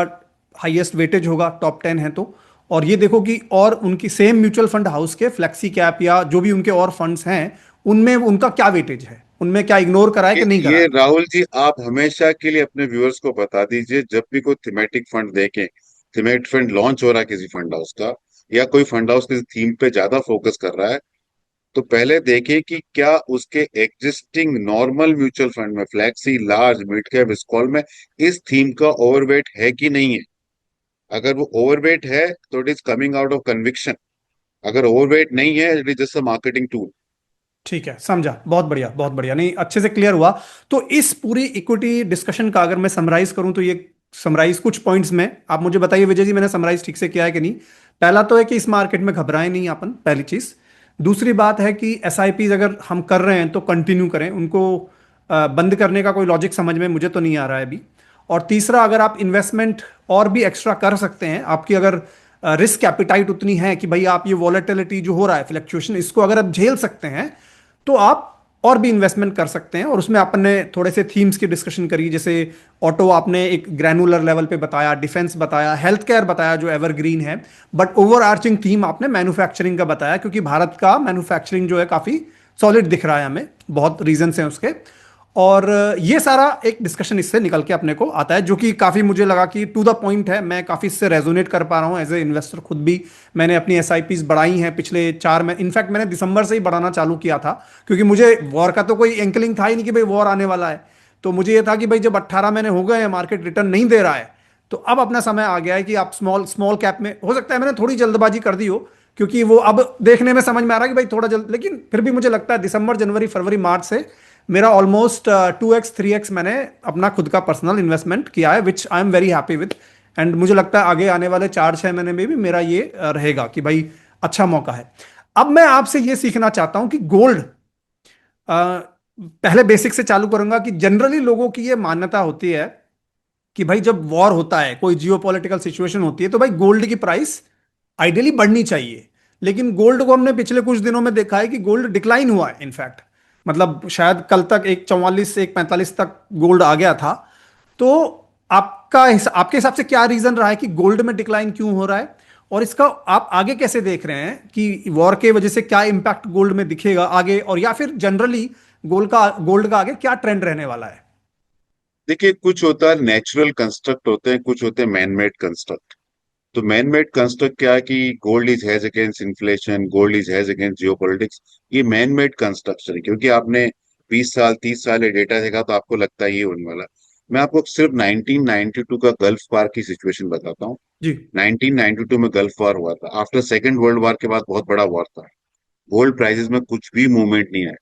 हाईएस्ट वेटेज होगा, टॉप 10 है तो। और ये देखो कि और उनकी सेम म्यूचुअल फंड हाउस के फ्लेक्सी कैप या जो भी उनके और फंड्स हैं, उनमें उनका क्या वेटेज है, उनमें क्या इग्नोर करा है कि नहीं करा ये है। राहुल जी, आप हमेशा के लिए अपने व्यूअर्स को बता दीजिए, जब भी कोई थीमेटिक फंड देखें, थीमेटिक फंड लॉन्च हो रहा है किसी फंड हाउस का, या कोई फंड हाउस किसी थीम पे ज्यादा फोकस कर रहा है, तो पहले देखें कि क्या उसके एग्जिस्टिंग नॉर्मल म्यूचुअल फंड में, flexi, large, mid cap, small में इस थीम का ओवरवेट है कि नहीं है। अगर वो ओवरवेट है तो it is coming out of conviction. अगर ओवरवेट नहीं है, it is just a marketing tool. ठीक है, समझा। बहुत बढ़िया, बहुत बढ़िया। नहीं, अच्छे से क्लियर हुआ। तो इस पूरी इक्विटी डिस्कशन का अगर मैं समराइज करूं तो ये समराइज कुछ पॉइंट्स में आप मुझे बताइए विजय जी, मैंने समराइज ठीक से किया है कि नहीं। पहला तो है कि इस मार्केट में घबराएं नहीं अपन, पहली चीज। दूसरी बात है कि एसआईपीज अगर हम कर रहे हैं तो कंटिन्यू करें उनको। बंद करने का कोई लॉजिक समझ में मुझे तो नहीं आ रहा है अभी। और तीसरा, अगर आप इन्वेस्टमेंट और भी एक्स्ट्रा कर सकते हैं, आपकी अगर रिस्क एपिटाइट उतनी है कि भाई आप ये वॉलेटिलिटी जो हो रहा है, फ्लक्चुएशन, इसको अगर आप झेल सकते हैं, तो आप और भी इन्वेस्टमेंट कर सकते हैं। और उसमें अपन ने थोड़े से थीम्स की डिस्कशन करी, जैसे ऑटो आपने एक ग्रैनुलर लेवल पे बताया, डिफेंस बताया, हेल्थ केयर बताया जो एवरग्रीन है। बट ओवर आर्चिंग थीम आपने मैन्युफैक्चरिंग का बताया, क्योंकि भारत का मैन्युफैक्चरिंग जो है काफी सॉलिड दिख रहा है हमें, बहुत रीजंस हैं उसके। और ये सारा एक डिस्कशन इससे निकल के अपने को आता है, जो कि काफी मुझे लगा कि टू द पॉइंट है। मैं काफी इससे रेजोनेट कर पा रहा हूँ एज ए इन्वेस्टर खुद भी। मैंने अपनी एसआईपीज बढ़ाई हैं पिछले 4 में, इनफैक्ट मैंने दिसंबर से ही बढ़ाना चालू किया था, क्योंकि मुझे वॉर का तो कोई एंकलिंग था ही नहीं कि भाई वॉर आने वाला है। तो मुझे ये था कि भाई जब 18 महीने हो गए हैं, मार्केट रिटर्न नहीं दे रहा है, तो अब अपना समय आ गया है कि आप स्मॉल स्मॉल कैप में, हो सकता है मैंने थोड़ी जल्दबाजी कर दी हो, क्योंकि वो अब देखने में समझ में आ रहा है कि भाई थोड़ा जल्द, लेकिन फिर भी मुझे लगता है दिसंबर, जनवरी, फरवरी, मार्च से मेरा ऑलमोस्ट 2x 3x मैंने अपना खुद का पर्सनल इन्वेस्टमेंट किया है, which I am very happy with. And मुझे लगता है आगे आने वाले 4 6 महीने में भी मेरा ये रहेगा कि भाई अच्छा मौका है। अब मैं आपसे ये सीखना चाहता हूं कि गोल्ड, पहले बेसिक से चालू करूंगा कि जनरली लोगों की ये मान्यता होती है कि भाई जब वॉर होता है, कोई जियोपॉलिटिकल सिचुएशन होती है, तो भाई गोल्ड की प्राइस आइडियली बढ़नी चाहिए। लेकिन गोल्ड को हमने पिछले कुछ दिनों में देखा है कि गोल्ड डिक्लाइन हुआ है इनफैक्ट। मतलब शायद कल तक 144 से 145 तक गोल्ड आ गया था। तो आपके हिसाब से क्या रीजन रहा है कि गोल्ड में डिक्लाइन क्यों हो रहा है? और इसका आप आगे कैसे देख रहे हैं कि वॉर के वजह से क्या इंपैक्ट गोल्ड में दिखेगा आगे, और या फिर जनरली गोल्ड का आगे क्या ट्रेंड रहने वाला है? देखिए, कुछ होता है नेचुरल कंस्ट्रक्ट होते हैं, कुछ होते हैं मैन मेड कंस्ट्रक्ट। तो मैन मेड कंस्ट्रक्ट क्या है कि gold is hedge against inflation, gold is hedge against geopolitics. ये मैन मेड कंस्ट्रक्शन है, क्योंकि आपने 20 साल 30 साल ये डेटा देखा तो आपको लगता है ये होने वाला है। मैं आपको सिर्फ 1992 का गल्फ वार की सिचुएशन बताता हूँ। जी। 1992 में गल्फ वार हुआ था, आफ्टर सेकेंड वर्ल्ड वार के बाद बहुत बड़ा वॉर था। गोल्ड प्राइसेस में कुछ भी मूवमेंट नहीं है,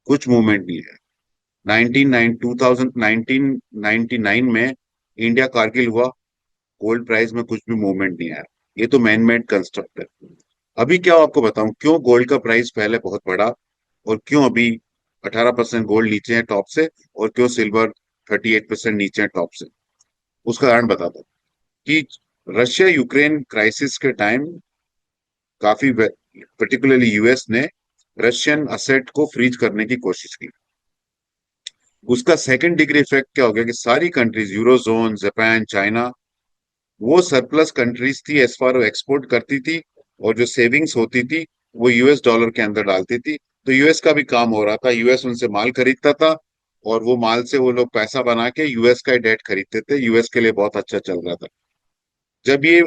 कुछ मूवमेंट नहीं है। 1999 में इंडिया कारगिल हुआ, गोल्ड प्राइस में कुछ भी मूवमेंट नहीं आया। ये तो मैन मेड कंस्ट्रक्ट है। अभी क्या आपको बताऊं क्यों गोल्ड का प्राइस पहले बहुत बढ़ा, और क्यों अभी 18% गोल्ड नीचे है टॉप से, और क्यों सिल्वर 38% नीचे है टॉप से। उसका कारण बताता हूं कि रशिया यूक्रेन क्राइसिस के टाइम काफी, पर्टिकुलरली यूएस ने रशियन असेट को फ्रीज करने की कोशिश की। उसका सेकंड डिग्री इफेक्ट क्या हो गया कि सारी कंट्रीज, यूरोजोन, जापान, चाइना, वो सरप्लस कंट्रीज थी एज फार वो एक्सपोर्ट करती थी, और जो सेविंग्स होती थी वो यूएस डॉलर के अंदर डालती थी। तो यूएस का भी काम हो रहा था, यूएस उनसे माल खरीदता था, और वो माल से वो लोग पैसा बना के यूएस का डेट खरीदते थे। यूएस के लिए बहुत अच्छा चल रहा था। जब ये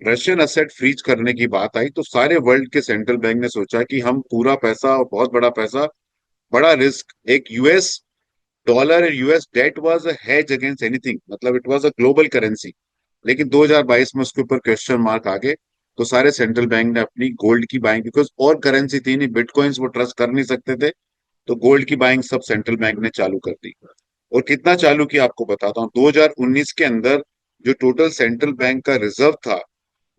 रशियन असेट फ्रीज करने की बात आई तो सारे वर्ल्ड के सेंट्रल बैंक ने सोचा कि हम पूरा पैसा, और बहुत बड़ा पैसा, बड़ा रिस्क, एक यूएस डॉलर और US debt was a hedge against anything, मतलब it was a global currency. लेकिन 2022 में उसके ऊपर क्वेश्चन मार्क आ गए, तो सारे सेंट्रल बैंक ने अपनी गोल्ड की बाइंग, बिकॉज और करेंसी थी नहीं, बिटकॉइंस वो ट्रस्ट कर नहीं सकते थे, तो गोल्ड की बाइंग सब सेंट्रल बैंक ने चालू कर दी। और कितना चालू किया आपको बताता हूँ। 2019 के अंदर जो टोटल सेंट्रल बैंक का रिजर्व था,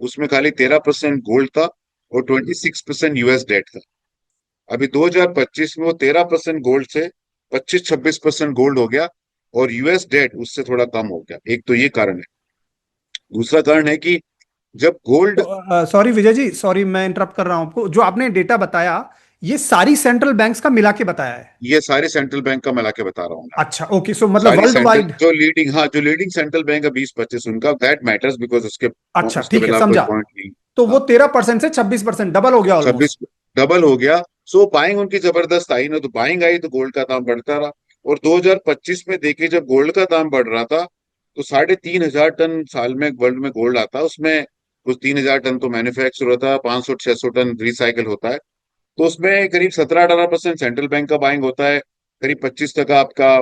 उसमें खाली 13% गोल्ड था, और 26% यूएस डेट था। अभी 2025 में वो 13% गोल्ड से 25-26% गोल्ड हो गया, और यूएस डेट उससे थोड़ा कम हो गया। एक तो ये कारण है। दूसरा कारण है कि जब गोल्ड, तो सॉरी विजय जी, सॉरी मैं इंटरप्ट कर रहा हूं आपको। जो आपने डेटा बताया, ये सारी सेंट्रल बैंक्स का मिला के बताया है? ये सारे सेंट्रल बैंक का मिला के बता रहा हूँ मैं। अच्छा, ओके, सो मतलब सारी वर्ल्ड सेंट्रल वाइड। जो लीडिंग, हाँ, जो लीडिंग सेंट्रल बैंक है 20-25 उनका, दैट मैटर्स, बिकॉज उसके अच्छा, उसके ठीक है, बिना कोई समझा। पॉइंट नहीं। तो वो हाँ, 13% से 26% डबल हो गया 26 ऑलमोस्ट। डबल हो गया। सो बाइंग उनकी जबरदस्त आई ना, तो बाइंग आई तो गोल्ड का दाम बढ़ता रहा। और 2025 में देखिए जब गोल्ड का दाम बढ़ रहा था, तो 3,500 टन साल में वर्ल्ड में गोल्ड आता है, उसमें कुछ 3,000 टन तो मैन्युफैक्चर होता है, 500-600 टन रिसाइकल होता है। तो उसमें करीब 17-18% सेंट्रल बैंक का बाइंग होता है, करीब 25% आपका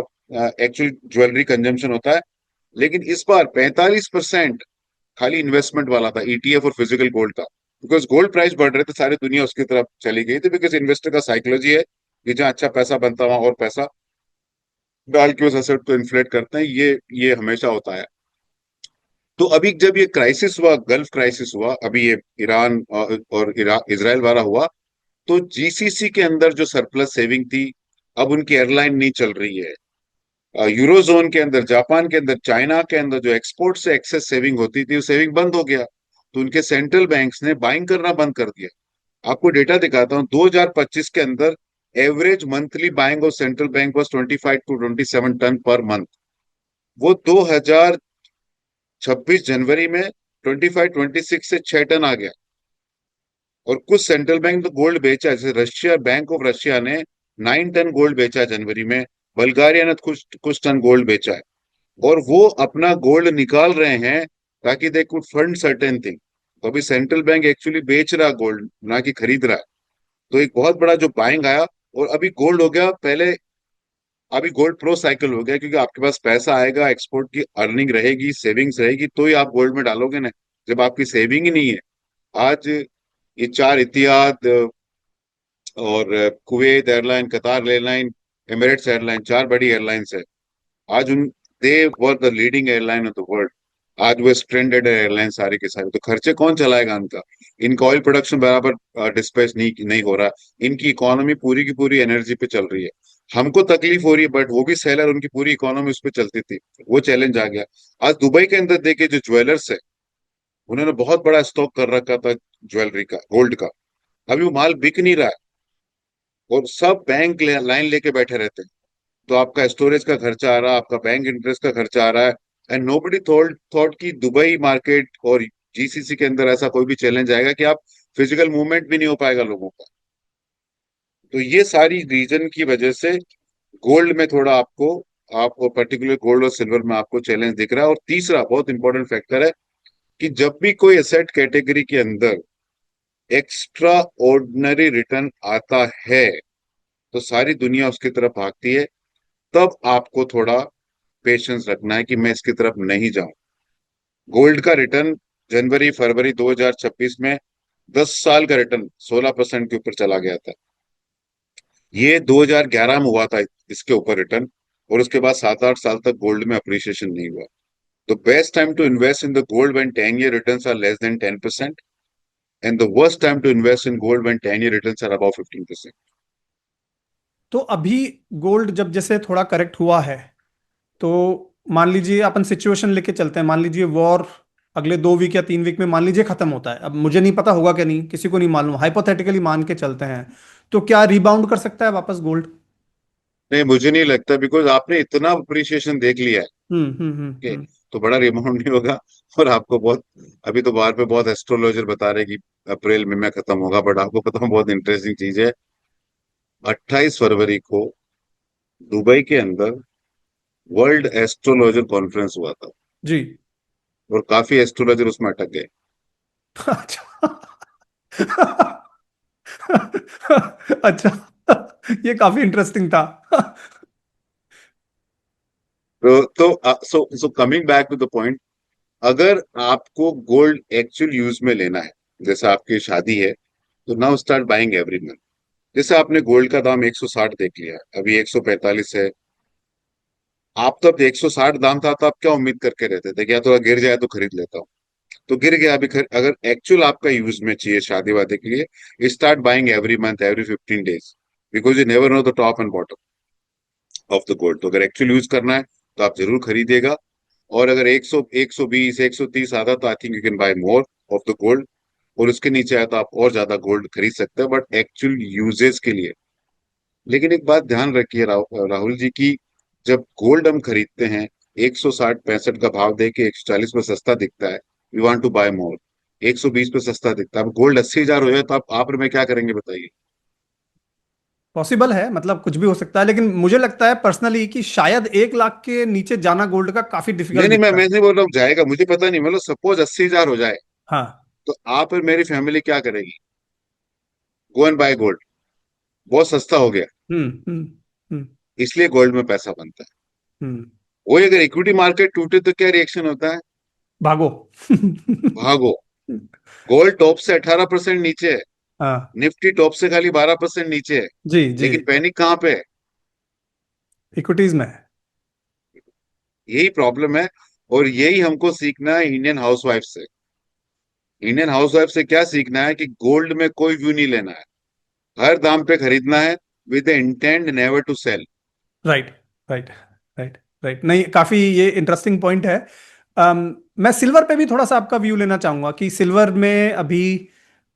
एक्चुअल ज्वेलरी कंजम्पशन होता है। लेकिन इस बार 45% खाली इन्वेस्टमेंट वाला था, ईटीएफ और फिजिकल गोल्ड का। बिकॉज गोल्ड प्राइस बढ़ रहे थे, सारी दुनिया उसकी तरफ चली गई थी, बिकॉज इन्वेस्टर का साइकोलॉजी है कि जहाँ अच्छा पैसा बनता है वहां और पैसा डाल के उस एसेट को इन्फ्लेट करते हैं। ये हमेशा होता है। तो अभी जब ये क्राइसिस हुआ, गल्फ क्राइसिस हुआ, अभी ये ईरान और इजराइल वाला हुआ, तो जीसीसी के अंदर जो सरप्लस सेविंग थी, अब उनकी एयरलाइन नहीं चल रही है। यूरोजोन के अंदर, जापान के अंदर, चाइना के अंदर जो एक्सपोर्ट से एक्सेस सेविंग होती थी, वो सेविंग बंद हो गया। तो उनके सेंट्रल बैंक्स ने बाइंग करना बंद कर दिया। आपको डेटा दिखाता हूँ, 2025 के अंदर average monthly buying of central bank was 25 to 27 tonne per month. वो 2026 जनवरी में 25-26 से 6 टन आ गया। और कुछ सेंट्रल बैंक तो गोल्ड बेचा, जैसे रशिया, बैंक ऑफ रशिया ने 9 टन गोल्ड बेचा जनवरी में। बल्गारिया ने कुछ कुछ टन गोल्ड बेचा है। और वो अपना गोल्ड निकाल रहे हैं ताकि they could fund certain thing. तो अभी सेंट्रल बैंक एक्चुअली बेच रहा गोल्ड, ना कि खरीद रहा है। तो एक बहुत बड़ा जो बाइंग आया, और अभी गोल्ड हो गया पहले, अभी गोल्ड प्रो साइकिल हो गया, क्योंकि आपके पास पैसा आएगा, एक्सपोर्ट की अर्निंग रहेगी, सेविंग्स रहेगी, तो ही आप गोल्ड में डालोगे ना। जब आपकी सेविंग ही नहीं है। आज ये चार इतिहाद और Kuwait airline, Qatar airline, Emirates airline, चार बड़ी एयरलाइंस है। आज उन they were the leading airline of the world. आज वो स्ट्रेंडेड एयरलाइन सारी के सारे, तो खर्चे कौन चलाएगा उनका? इनका ऑयल प्रोडक्शन बराबर डिस्पैच नहीं हो रहा। इनकी इकोनॉमी पूरी की पूरी एनर्जी पे चल रही है। हमको तकलीफ हो रही है, बट वो भी सेलर, उनकी पूरी इकोनॉमी उस पर चलती थी। वो चैलेंज आ गया। आज दुबई के अंदर देखिए, जो ज्वेलर्स है, उन्होंने बहुत बड़ा स्टॉक कर रखा था ज्वेलरी का, गोल्ड का। अभी वो माल बिक नहीं रहा है, और सब बैंक लाइन लेके बैठे रहते हैं। तो आपका स्टोरेज का खर्चा आ रहा है, आपका बैंक इंटरेस्ट का खर्चा आ रहा है। एंड नोबडी थॉट कि दुबई मार्केट और जीसीसी के अंदर ऐसा कोई भी चैलेंज आएगा कि आप फिजिकल मूवमेंट भी नहीं हो पाएगा लोगों का। तो ये सारी रीजन की वजह से गोल्ड में थोड़ा आपको पर्टिकुलर गोल्ड और सिल्वर में आपको चैलेंज दिख रहा है। और तीसरा बहुत इंपॉर्टेंट फैक्टर है कि जब भी कोई एसेट कैटेगरी के अंदर एक्स्ट्रा ऑर्डिनरी रिटर्न आता है, तो सारी दुनिया उसकी तरफ भागती है। तब आपको थोड़ा पेशेंस रखना है कि मैं इसकी तरफ नहीं जाऊं। गोल्ड का रिटर्न जनवरी फरवरी 2026 में 10 साल का रिटर्न 16% के ऊपर चला गया था। ये 2011 में हुआ था इसके ऊपर रिटर्न। और उसके बाद 7-8 साल तक गोल्ड में अप्रिसिएशन नहीं हुआ। तो best time to invest in the gold when 10 year returns are less than 10%, and the worst time to invest in gold when 10 year returns are above 15%। तो अभी गोल्ड जब जैसे थोड़ा करेक्ट हुआ है, तो मान लीजिए अपन सिचुएशन लेके चलते हैं, मान लीजिए वॉर अगले 2 वीक या 3 वीक में मान लीजिए खत्म होता है। अब मुझे नहीं पता होगा कि नहीं, किसी को नहीं मालूम, हाइपोथेटिकली मान के चलते हैं, तो क्या रिबाउंड कर सकता है वापस गोल्ड? नहीं, मुझे नहीं लगता, बिकॉज आपने इतना अप्रिसिएशन देख लिया है। ओके, हम्म। तो बड़ा रिबाउंड नहीं होगा। और आपको बहुत, अभी तो बाहर पे बहुत एस्ट्रोलॉजर बता रहे हैं कि अप्रैल में खत्म होगा, बट आपको पता है बहुत इंटरेस्टिंग चीज है। 28 फरवरी को दुबई के अंदर वर्ल्ड एस्ट्रोलॉजर कॉन्फ्रेंस हुआ था, जी। और काफी एस्ट्रोलॉजर उसमें अटक गए। अच्छा। अच्छा, ये काफी इंटरेस्टिंग था। So coming back to the point, अगर आपको गोल्ड एक्चुअल यूज में लेना है, जैसे आपकी शादी है, तो now start buying every month. जैसे आपने गोल्ड का दाम 160 देख लिया, अभी 145 है। आप तब 160 दाम था, तो आप क्या उम्मीद करके रहते थे कि या थोड़ा गिर जाए तो खरीद लेता हूँ? तो गिर गया। अभी अगर एक्चुअल आपका यूज में चाहिए शादी वादी के लिए, start buying every month, every 15 days, because you never know the top and bottom of the gold. तो अगर एक्चुअल यूज करना है, तो आप जरूर खरीदिएगा। और अगर 100, 120, 130 आता, तो I think you can buy more of the gold. और उसके नीचे आया तो आप और ज्यादा गोल्ड खरीद सकते हैं, बट एक्चुअल यूजेस के लिए। लेकिन एक बात ध्यान रखिए राहुल जी की, जब गोल्ड हम खरीदते हैं, 160-165 का भाव दे के 140 में सस्ता दिखता है, वी वांट टू बाय मोर। 120 पे सस्ता दिखता है, अब गोल्ड 80,000 हो जाए, तो आप और मैं क्या करेंगे बताइए? पॉसिबल है, मतलब कुछ भी हो सकता है, लेकिन मुझे लगता है पर्सनली कि शायद 1 लाख के नीचे जाना गोल्ड का काफी नहीं डिफिकल्ट नहीं, मैं दिखता है। मैं नहीं बोल रहा हूँ जाएगा, मुझे पता नहीं, मतलब सपोज 80,000 हो जाए, हाँ। तो आप और मेरी फैमिली क्या करेगी? Go and buy gold. बहुत सस्ता हो गया, हम्म हम्म हम्म इसलिए गोल्ड में पैसा बनता है। हम्म। वही अगर इक्विटी मार्केट टूटे तो क्या रिएक्शन होता है? भागो। भागो। गोल्ड टॉप से 18% नीचे है, हाँ। निफ्टी टॉप से खाली 12% नीचे है, जी जी। लेकिन पैनिक कहाँ पे है? इक्विटीज में। यही प्रॉब्लम है। और यही हमको सीखना है इंडियन हाउसवाइफ से। इंडियन हाउसवाइफ से क्या सीखना है कि गोल्ड में कोई व्यू नहीं लेना है, हर दाम पे खरीदना है, with the intent never to sell. Right right right right. नहीं, काफी ये इंटरेस्टिंग पॉइंट है। मैं सिल्वर पे भी थोड़ा सा आपका व्यू लेना चाहूंगा कि सिल्वर में अभी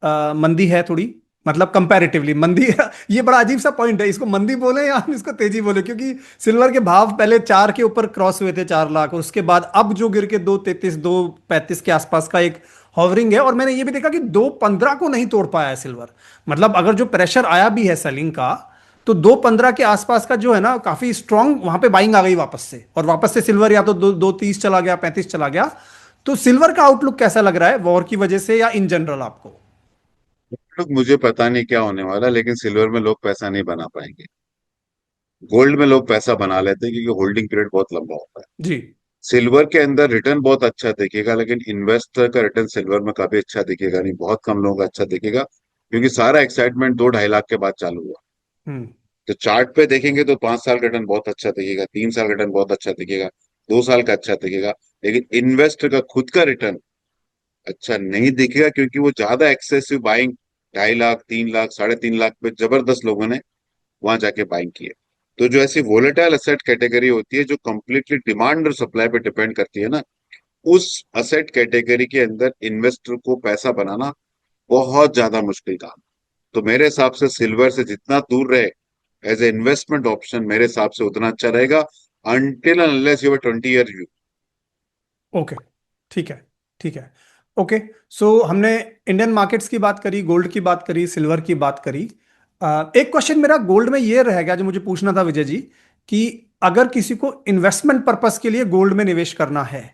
मंदी है थोड़ी, मतलब कंपैरेटिवली मंदी। ये बड़ा अजीब सा पॉइंट है, इसको मंदी बोले या हम इसको तेजी बोले, क्योंकि सिल्वर के भाव पहले 4 के ऊपर क्रॉस हुए थे, 4 लाख, और उसके बाद अब जो गिर के 233 235 के आसपास का एक हॉवरिंग है। और मैंने ये भी देखा कि 215 को नहीं तोड़ पाया है सिल्वर। मतलब अगर जो प्रेशर आया भी है सेलिंग का, तो 215 के आसपास का जो है ना, काफी स्ट्रांग वहां पे बाइंग आ गई वापस से, और वापस से सिल्वर या तो 230 चला गया, 35 चला गया। तो सिल्वर का आउटलुक कैसा लग रहा है, वॉर की वजह से या इन जनरल आपको? लोग, मुझे पता नहीं क्या होने वाला, लेकिन सिल्वर में लोग पैसा नहीं बना पाएंगे। गोल्ड में लोग पैसा बना लेते हैं क्योंकि होल्डिंग पीरियड बहुत लंबा होता है। जी। सिल्वर के अंदर रिटर्न बहुत अच्छा दिखेगा, लेकिन इन्वेस्टर का रिटर्न सिल्वर में काफी अच्छा दिखेगा नहीं, बहुत कम लोगों का अच्छा दिखेगा, क्योंकि सारा एक्साइटमेंट 2-2.5 लाख के बाद चालू हुआ। हम्म तो चार्ट पे देखेंगे तो 5 साल का रिटर्न बहुत अच्छा दिखेगा, 3 साल का रिटर्न बहुत अच्छा दिखेगा, 2 साल का अच्छा दिखेगा, लेकिन इन्वेस्टर का खुद का रिटर्न अच्छा नहीं दिखेगा, क्योंकि वो ज्यादा एक्सेसिव बाइंग 2.5 लाख, 3 लाख, 3.5 लाख पे जबरदस्त लोगों ने वहां जाके बाइंग की है। तो जो ऐसी वोलेटाइल असेट कैटेगरी होती है जो कंप्लीटली डिमांड और सप्लाई पे डिपेंड करती है ना, उस असेट कैटेगरी के अंदर इन्वेस्टर को पैसा बनाना बहुत ज्यादा मुश्किल काम है। तो मेरे हिसाब से सिल्वर से जितना दूर रहे एज ए इन्वेस्टमेंट ऑप्शन, मेरे हिसाब से उतना अच्छा रहेगा, until unless you 20 year view. Okay. ठीक है। ठीक है। ओके। सो हमने इंडियन मार्केट्स की बात करी, गोल्ड की बात करी, सिल्वर की बात करी। एक क्वेश्चन मेरा गोल्ड में ये रहेगा जो मुझे पूछना था विजय जी, कि अगर किसी को इन्वेस्टमेंट पर्पस के लिए गोल्ड में निवेश करना है,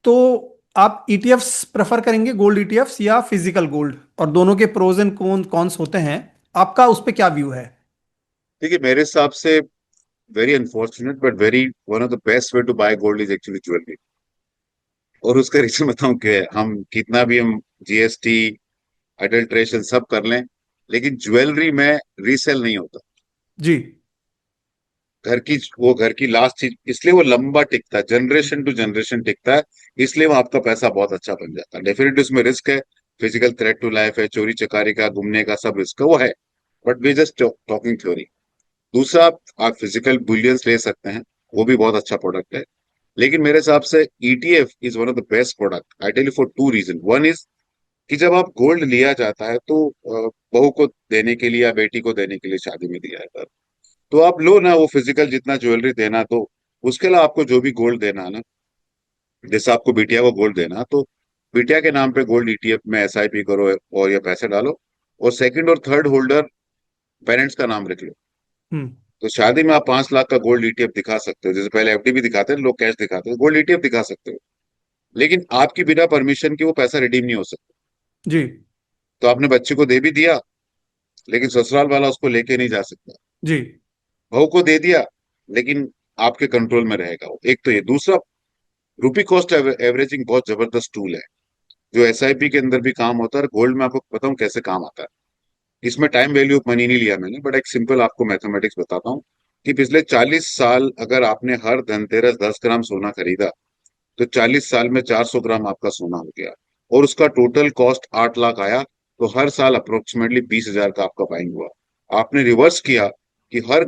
तो आप ईटीएफ्स प्रेफर करेंगे, गोल्ड ईटीएफ्स या फिजिकल गोल्ड, और दोनों के प्रोज एंड कॉन्स होते हैं, आपका उस पर क्या व्यू है? देखिए, मेरे हिसाब से very unfortunate but very one of the best way to buy gold is actually jewellery. और उसका रीजन बताऊं क्या है? हम कितना भी हम जीएसटी अडल्ट्रेशन सब कर लें, लेकिन ज्वेलरी में रीसेल नहीं होता। जी। घर की लास्ट चीज, इसलिए वो लंबा टिकता है, जनरेशन टू जनरेशन टिकता है, इसलिए वो आपका पैसा बहुत अच्छा बन जाता है। डेफिनेटली उसमें रिस्क है, फिजिकल थ्रेट टू लाइफ है, चोरी चकारी का, घूमने का, सब रिस्क है, वो है, but we just talking theory. दूसरा, आप फिजिकल बुलियंस ले सकते हैं, वो भी बहुत अच्छा प्रोडक्ट है। लेकिन मेरे हिसाब से ETF is one of the best product, I tell you for two reason. One is कि जब आप गोल्ड लिया जाता है तो बहू को देने के लिए या बेटी को देने के लिए शादी में दिया जाता है, तो आप लो ना वो फिजिकल जितना ज्वेलरी देना, तो उसके अलावा आपको जो भी गोल्ड देना है ना, जैसे आपको बिटिया को गोल्ड देना, तो बिटिया के नाम पे गोल्ड ईटीएफ में एसआईपी करो और या पैसे डालो, और सेकंड और थर्ड होल्डर पेरेंट्स का नाम लिख लो। हम्म। तो शादी में आप 5 लाख का गोल्ड ईटीएफ दिखा सकते हो, जैसे पहले एफडी भी दिखाते थे लोग, कैश दिखाते थे, गोल्ड ईटीएफ दिखा सकते हो, लेकिन आपकी बिना परमिशन के वो पैसा रिडीम नहीं हो सकता। जी तो आपने बच्चे को दे भी दिया, लेकिन ससुराल वाला उसको लेके नहीं जा सकता। जी। बहू को दे दिया, लेकिन आपके कंट्रोल में रहेगा वो। एक तो ये, दूसरा, रुपी कॉस्ट एवरेजिंग बहुत जबरदस्त टूल है, जो एसआईपी के अंदर भी काम होता है, और गोल्ड में आपको बताऊं कैसे काम आता है। इसमें टाइम वैल्यू ऑफ मनी नहीं लिया मैंने, बट एक सिंपल आपको मैथमेटिक्स बताता हूँ कि पिछले 40 साल अगर आपने हर धनतेरस 10 ग्राम सोना खरीदा, तो 40 साल में 400 ग्राम आपका सोना हो गया, और उसका टोटल कॉस्ट 8 लाख आया। तो हर साल अप्रोक्सीमेटली 20 हजार का आपका बाइंग हुआ। आपने रिवर्स किया कि हर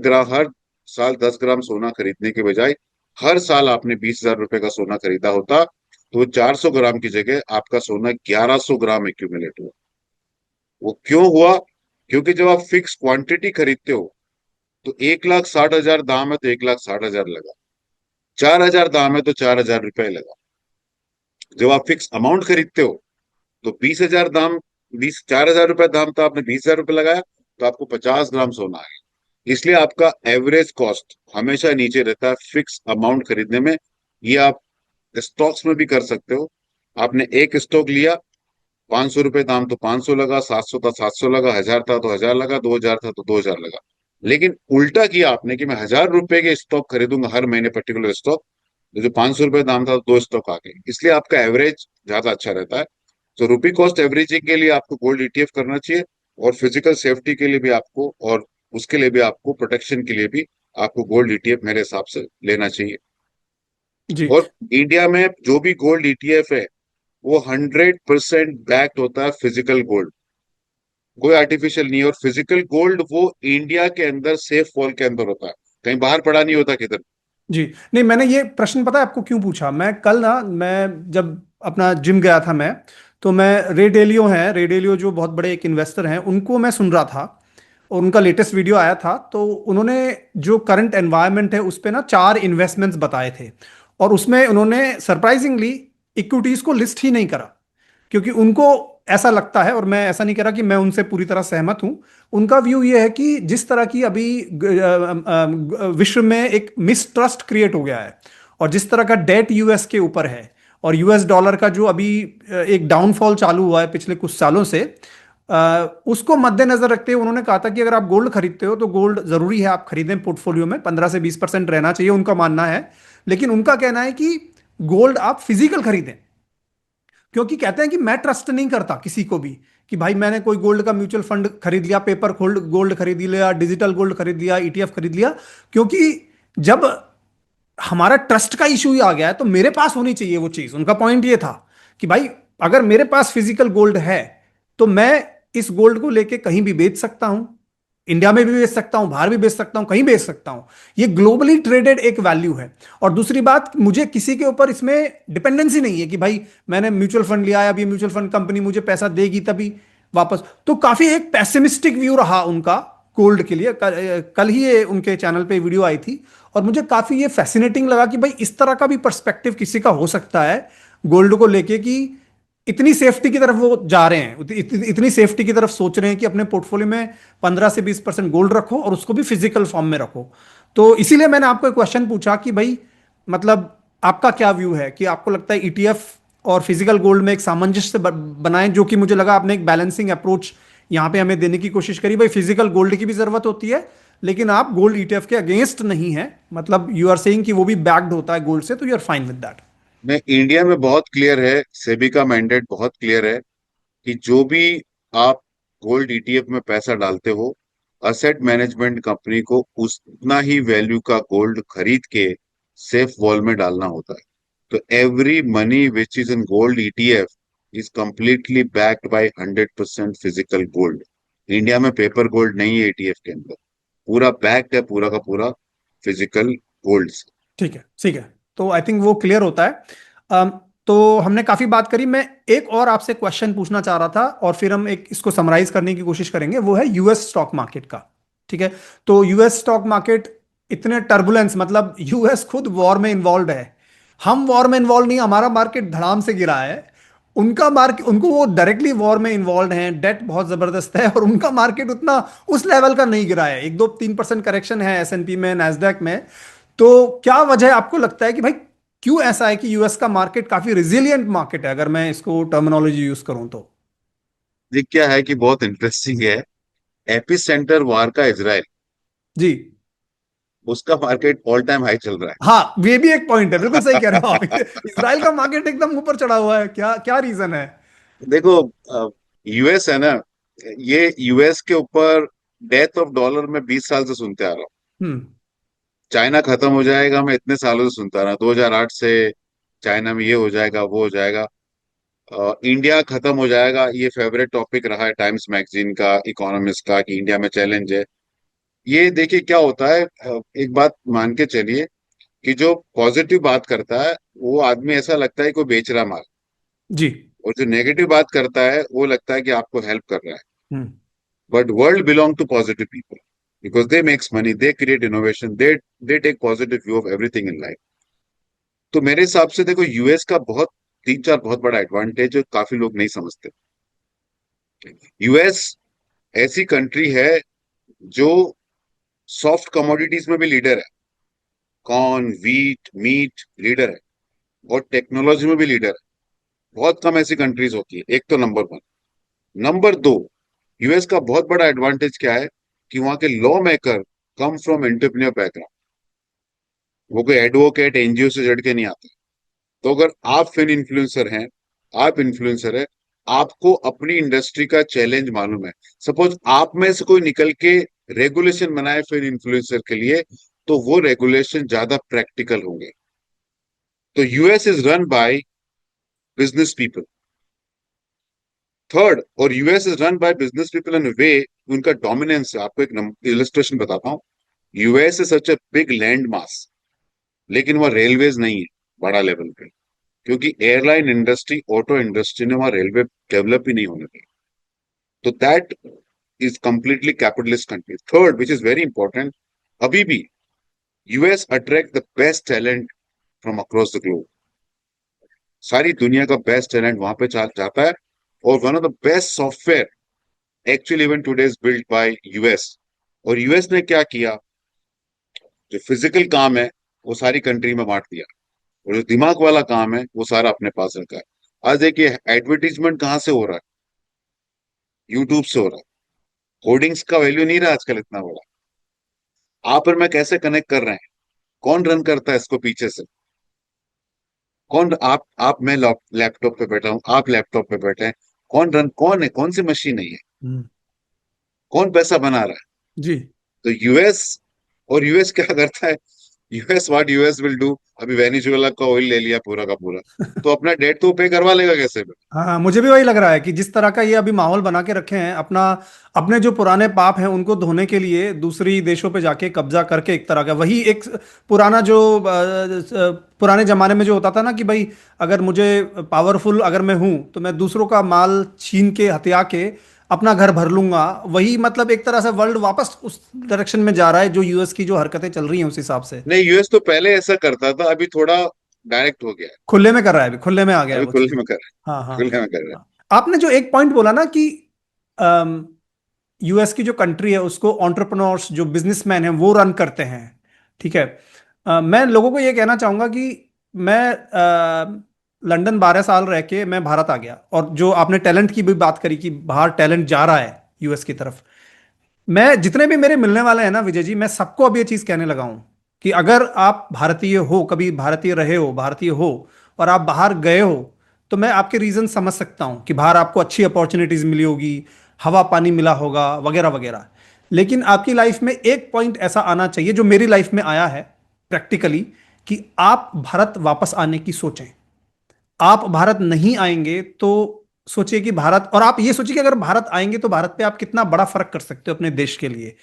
साल 10 ग्राम सोना खरीदने के बजाय हर साल आपने 20 हजार रुपए का सोना खरीदा होता, तो 400 ग्राम की जगह आपका सोना 1100 ग्राम एक्यूमुलेट हुआ। वो क्यों हुआ? क्योंकि जब आप फिक्स क्वांटिटी खरीदते हो, तो 1,60,000 दाम है तो 1,60,000 लगा, 4,000 दाम है तो 4,000 रुपए लगा। जब आप फिक्स अमाउंट खरीदते हो, तो 20 हजार दाम, 4,000 रुपए दाम, तो आपने 20 हजार रुपए लगाया, तो आपको 50 ग्राम सोना है। इसलिए आपका एवरेज कॉस्ट हमेशा नीचे रहता है फिक्स अमाउंट खरीदने में। ये आप स्टॉक्स में भी कर सकते हो। आपने एक स्टॉक लिया, 500 रुपये दाम तो 500 लगा, 700 था 700 लगा, 1000 था तो 1000 लगा, 2000 था तो 2000 लगा। लेकिन उल्टा किया आपने कि मैं 1000 रुपए के स्टॉक खरीदूंगा हर महीने पर्टिकुलर स्टॉक, तो जो 500 रुपये दाम था तो दो स्टॉक आ गए, इसलिए आपका एवरेज ज्यादा अच्छा रहता है। तो रुपी कॉस्ट एवरेजिंग के लिए आपको गोल्ड ईटीएफ करना चाहिए, और फिजिकल सेफ्टी के लिए भी आपको, और उसके लिए भी आपको, प्रोटेक्शन के लिए भी आपको गोल्ड ईटीएफ मेरे हिसाब से लेना चाहिए। जी। और इंडिया में जो भी गोल्ड ईटीएफ है वो 100% बैक्ड होता है फिजिकल गोल्ड, कोई आर्टिफिशियल नहीं है। और फिजिकल गोल्ड वो इंडिया के अंदर सेफ वॉल के अंदर होता है, कहीं बाहर पड़ा नहीं होता किधर। जी। नहीं, मैंने ये प्रश्न पता है आपको क्यों पूछा? मैं कल ना, मैं जब अपना जिम गया था मैं, तो मैं रेडेलियो हैं, रेडेलियो जो बहुत बड़े एक इन्वेस्टर हैं, उनको मैं सुन रहा था, और उनका लेटेस्ट वीडियो आया था। तो उन्होंने जो करंट एनवायरनमेंट है उस पे ना 4 इन्वेस्टमेंट्स बताए थे, और उसमें उन्होंने सरप्राइजिंगली इक्विटीज को लिस्ट ही नहीं करा, क्योंकि उनको ऐसा लगता है, और मैं ऐसा नहीं कह रहा कि मैं उनसे पूरी तरह सहमत हूं। उनका व्यू ये है कि जिस तरह की अभी विश्व में एक मिसट्रस्ट क्रिएट हो गया है, और जिस तरह का डेट यूएस के ऊपर है, और यूएस डॉलर का जो अभी एक डाउनफॉल चालू हुआ है पिछले कुछ सालों से, उसको मद्देनजर रखते हुए उन्होंने कहा था कि अगर आप गोल्ड खरीदते हो तो गोल्ड जरूरी है आप खरीदें, पोर्टफोलियो में 15 से 20% रहना चाहिए, उनका मानना है। लेकिन उनका कहना है कि गोल्ड आप फिजिकल खरीदें, क्योंकि कहते हैं कि मैं ट्रस्ट नहीं करता किसी को भी, कि भाई मैंने कोई गोल्ड का म्यूचुअल फंड खरीद लिया, पेपर गोल्ड गोल्ड खरीद लिया, डिजिटल गोल्ड खरीद लिया, ईटीएफ खरीद लिया, क्योंकि जब हमारा ट्रस्ट का इशू ही आ गया है तो मेरे पास होनी चाहिए वो चीज। उनका पॉइंट ये था कि भाई अगर मेरे पास फिजिकल गोल्ड है तो मैं इस गोल्ड को लेके कहीं भी बेच सकता हूं, इंडिया में भी बेच सकता हूं, बाहर भी बेच सकता हूं, कहीं बेच सकता हूं। ये ग्लोबली ट्रेडेड एक वैल्यू है। और दूसरी बात, मुझे किसी के ऊपर इसमें डिपेंडेंसी नहीं है कि भाई मैंने म्यूचुअल फंड लिया है, अभी म्यूचुअल फंड कंपनी मुझे पैसा देगी तभी वापस। तो काफी एक पैसिमिस्टिक व्यू रहा उनका गोल्ड के लिए। कल ही ये उनके चैनल पे वीडियो आई थी, और मुझे काफी ये फैसिनेटिंग लगा कि भाई इस तरह का भी पर्सपेक्टिव किसी का हो सकता है गोल्ड को लेके, कि इतनी सेफ्टी की तरफ वो जा रहे हैं, इतनी सेफ्टी की तरफ सोच रहे हैं कि अपने पोर्टफोलियो में 15 से 20% गोल्ड रखो, और उसको भी फिजिकल फॉर्म में रखो। तो इसीलिए मैंने आपको एक क्वेश्चन पूछा कि भाई मतलब आपका क्या व्यू है, कि आपको लगता है ईटीएफ और फिजिकल गोल्ड में एक सामंजस्य बनाएं, जो कि मुझे लगा आपने एक बैलेंसिंग अप्रोच यहां पे हमें देने की कोशिश करी। भाई फिजिकल गोल्ड की भी जरूरत होती है, लेकिन आप गोल्ड ईटीएफ के अगेंस्ट नहीं है, मतलब यू आर सेइंग कि वो भी बैक्ड होता है गोल्ड से, तो you are fine with that. मैं इंडिया में बहुत क्लियर है, सेबी का मैंडेट बहुत क्लियर है कि जो भी आप गोल्ड ईटीएफ में पैसा डालते हो, असेट मैनेजमेंट कंपनी को उतना ही वैल्यू का गोल्ड खरीद के सेफ वॉल में डालना होता है। तो every money which is in gold ETF is completely backed by 100% physical gold. India में पेपर गोल्ड नहीं है ईटीएफ के अंदर, पूरा बैक्ड है पूरा का पूरा फिजिकल गोल्ड से। ठीक है, ठीक है। तो आई थिंक वो क्लियर होता है। तो हमने काफी बात करी। मैं एक और आपसे क्वेश्चन पूछना चाह रहा था, और फिर हम एक इसको समराइज करने की कोशिश करेंगे, वो है यूएस स्टॉक मार्केट का। ठीक है। तो यूएस स्टॉक मार्केट इतने टर्बुलेंस, मतलब यूएस खुद वॉर में इन्वॉल्व है, हम वॉर में इन्वॉल्व नहीं, हमारा मार्केट धड़ाम से गिरा है। उनका मार्केट, उनको वो डायरेक्टली वॉर में इन्वॉल्व हैं, डेट बहुत जबरदस्त है, और उनका मार्केट उतना उस लेवल का नहीं गिरा है। 1-2-3% करेक्शन है एसएनपी में, नैस्डैक में। तो क्या वजह आपको लगता है कि भाई क्यों ऐसा है कि यूएस का मार्केट काफी रिजिलियंट मार्केट है, अगर मैं इसको टर्मिनोलॉजी यूज करूं तो? ये क्या है कि बहुत इंटरेस्टिंग है, एपी सेंटर वार का इजराइल, जी। उसका मार्केट ऑल टाइम हाई चल रहा हाँ, ये भी एक पॉइंट है, बिल्कुल सही कह रहे हो आप। है। इसराइल का मार्केट एकदम ऊपर चढ़ा हुआ है, क्या क्या रीजन है? देखो, यूएस है ना, ये यूएस के ऊपर डेथ ऑफ डॉलर में 20 साल से सुनते आ रहा हूँ। हम्म। चाइना खत्म हो जाएगा मैं इतने सालों से सुनता रहा, 2008 से चाइना में ये हो जाएगा वो हो जाएगा। इंडिया खत्म हो जाएगा, ये फेवरेट टॉपिक रहा है टाइम्स मैगजीन का, इकोनॉमिस्ट का, कि इंडिया में चैलेंज है। ये देखिए क्या होता है, एक बात मान के चलिए कि जो पॉजिटिव बात करता है वो आदमी ऐसा लगता है कोई बेच रहा माल, जी। और जो नेगेटिव बात करता है वो लगता है कि आपको हेल्प कर रहा है। हम्म। But world belong to positive people because they makes money, they create innovation, they take positive view of everything in life. तो मेरे हिसाब से देखो, यूएस का बहुत तीन चार बहुत बड़ा एडवांटेज जो काफी लोग नहीं समझते। यूएस ऐसी कंट्री है जो सॉफ्ट कमोडिटीज में भी लीडर है, कॉर्न, व्हीट, मीट लीडर है, और टेक्नोलॉजी में भी लीडर है। बहुत कम ऐसी कंट्रीज होती है। एक तो नंबर वन। नंबर दो, यूएस का बहुत बड़ा एडवांटेज क्या है कि वहां के law maker come from entrepreneur background. वो कोई एडवोकेट एनजीओ से जड़ के नहीं आते। तो अगर आप फिन इन्फ्लुएंसर हैं, आप इन्फ्लुएंसर है, आपको अपनी इंडस्ट्री का चैलेंज मालूम है, सपोज आप में से कोई निकल के रेगुलेशन बनाए फिन इन्फ्लुएंसर के लिए, तो वो रेगुलेशन ज्यादा प्रैक्टिकल होंगे। तो US is run by business people. Third, और US is run by business people in way, उनका डोमिनेंस है। आपको एक इलस्ट्रेशन बताता हूँ। US is such a big land mass, लेकिन वह रेलवेज नहीं है बड़ा लेवल पे, क्योंकि एयरलाइन इंडस्ट्री, ऑटो इंडस्ट्री ने वहां रेलवे डेवलप ही नहीं होने दी। तो that is completely capitalist country. Third, which is very important, अभी भी US attract the best talent from across the globe. सारी दुनिया का बेस्ट टैलेंट वहां पे जाता है। और one of the best software actually even today is build by US. और यूएस ने क्या किया, जो फिजिकल काम है वो सारी कंट्री में बांट दिया, और जो दिमाग वाला काम है वो सारा अपने पास रखा है। आज देखिए एडवर्टीजमेंट कहाँ से हो रहा है, यूट्यूब से हो रहा है। होर्डिंग्स का वैल्यू नहीं रहा आजकल इतना बड़ा। आप और मैं कैसे कनेक्ट कर रहे हैं, कौन रन करता है इसको पीछे से, कौन, आप मैं लैपटॉप पे बैठा हूं, आप लैपटॉप पे बैठे हैं, कौन रन, कौन है, कौन सी मशीन है ये, हम्म। कौन पैसा बना रहा है। जी। तो यूएस, और यूएस क्या करता है, US what US will do, अभी वेनेजुएला का ऑयल ले लिया पूरा का पूरा, तो अपना डेट तो पे करवा लेगा कैसे भी। हाँ हाँ, मुझे भी वही लग रहा है कि जिस तरह का ये अभी माहौल बना के रखे हैं अपना, अपने जो पुराने पाप हैं उनको धोने के लिए दूसरी देशों पे जाके कब्जा करके, एक तरह का वही एक पुराना जो पुराने जमाने में जो होता था ना कि भाई अगर मुझे पावरफुल अगर मैं हूं तो मैं दूसरों का माल छीन के हथिया के अपना घर भर लूंगा। वही मतलब एक तरह से वर्ल्ड वापस उस डायरेक्शन में जा रहा है जो यूएस की जो हरकतें चल रही हैं उस हिसाब से। नहीं, यूएस तो पहले ऐसा करता था, अभी थोड़ा डायरेक्ट हो गया है। खुले में कर रहा है, अभी खुले में आ गया है अभी वो चीज। खुले में कर रहे हाँ हैं, हाँ खुले में कर रहे हैं। हाँ। आपने जो एक पॉइंट बोला ना कि यूएस की जो कंट्री है उसको एंटरप्रेन्योर्स जो बिजनेसमैन हैं वो रन करते हैं। ठीक है। मैं लोगों को ये कहना चाहूंगा कि मैं लंदन 12 साल रह के मैं भारत आ गया, और जो आपने टैलेंट की भी बात करी कि बाहर टैलेंट जा रहा है यूएस की तरफ। मैं जितने भी मेरे मिलने वाले हैं ना विजय जी, मैं सबको अब ये चीज कहने लगा हूं कि अगर आप भारतीय हो, कभी भारतीय रहे हो, भारतीय हो, और आप बाहर गए हो, तो मैं आपके रीजन समझ सकता हूं कि बाहर आपको अच्छी अपॉर्चुनिटीज मिली होगी, हवा पानी मिला होगा वगैरह वगैरह। लेकिन आपकी लाइफ में एक पॉइंट ऐसा आना चाहिए जो मेरी लाइफ में आया है प्रैक्टिकली, कि आप भारत वापस आने की सोचें। आप भारत नहीं आएंगे तो सोचिए कि भारत, और आप ये सोचिए कि अगर भारत आएंगे तो भारत पे आप कितना बड़ा फर्क कर सकते हो अपने देश के लिए।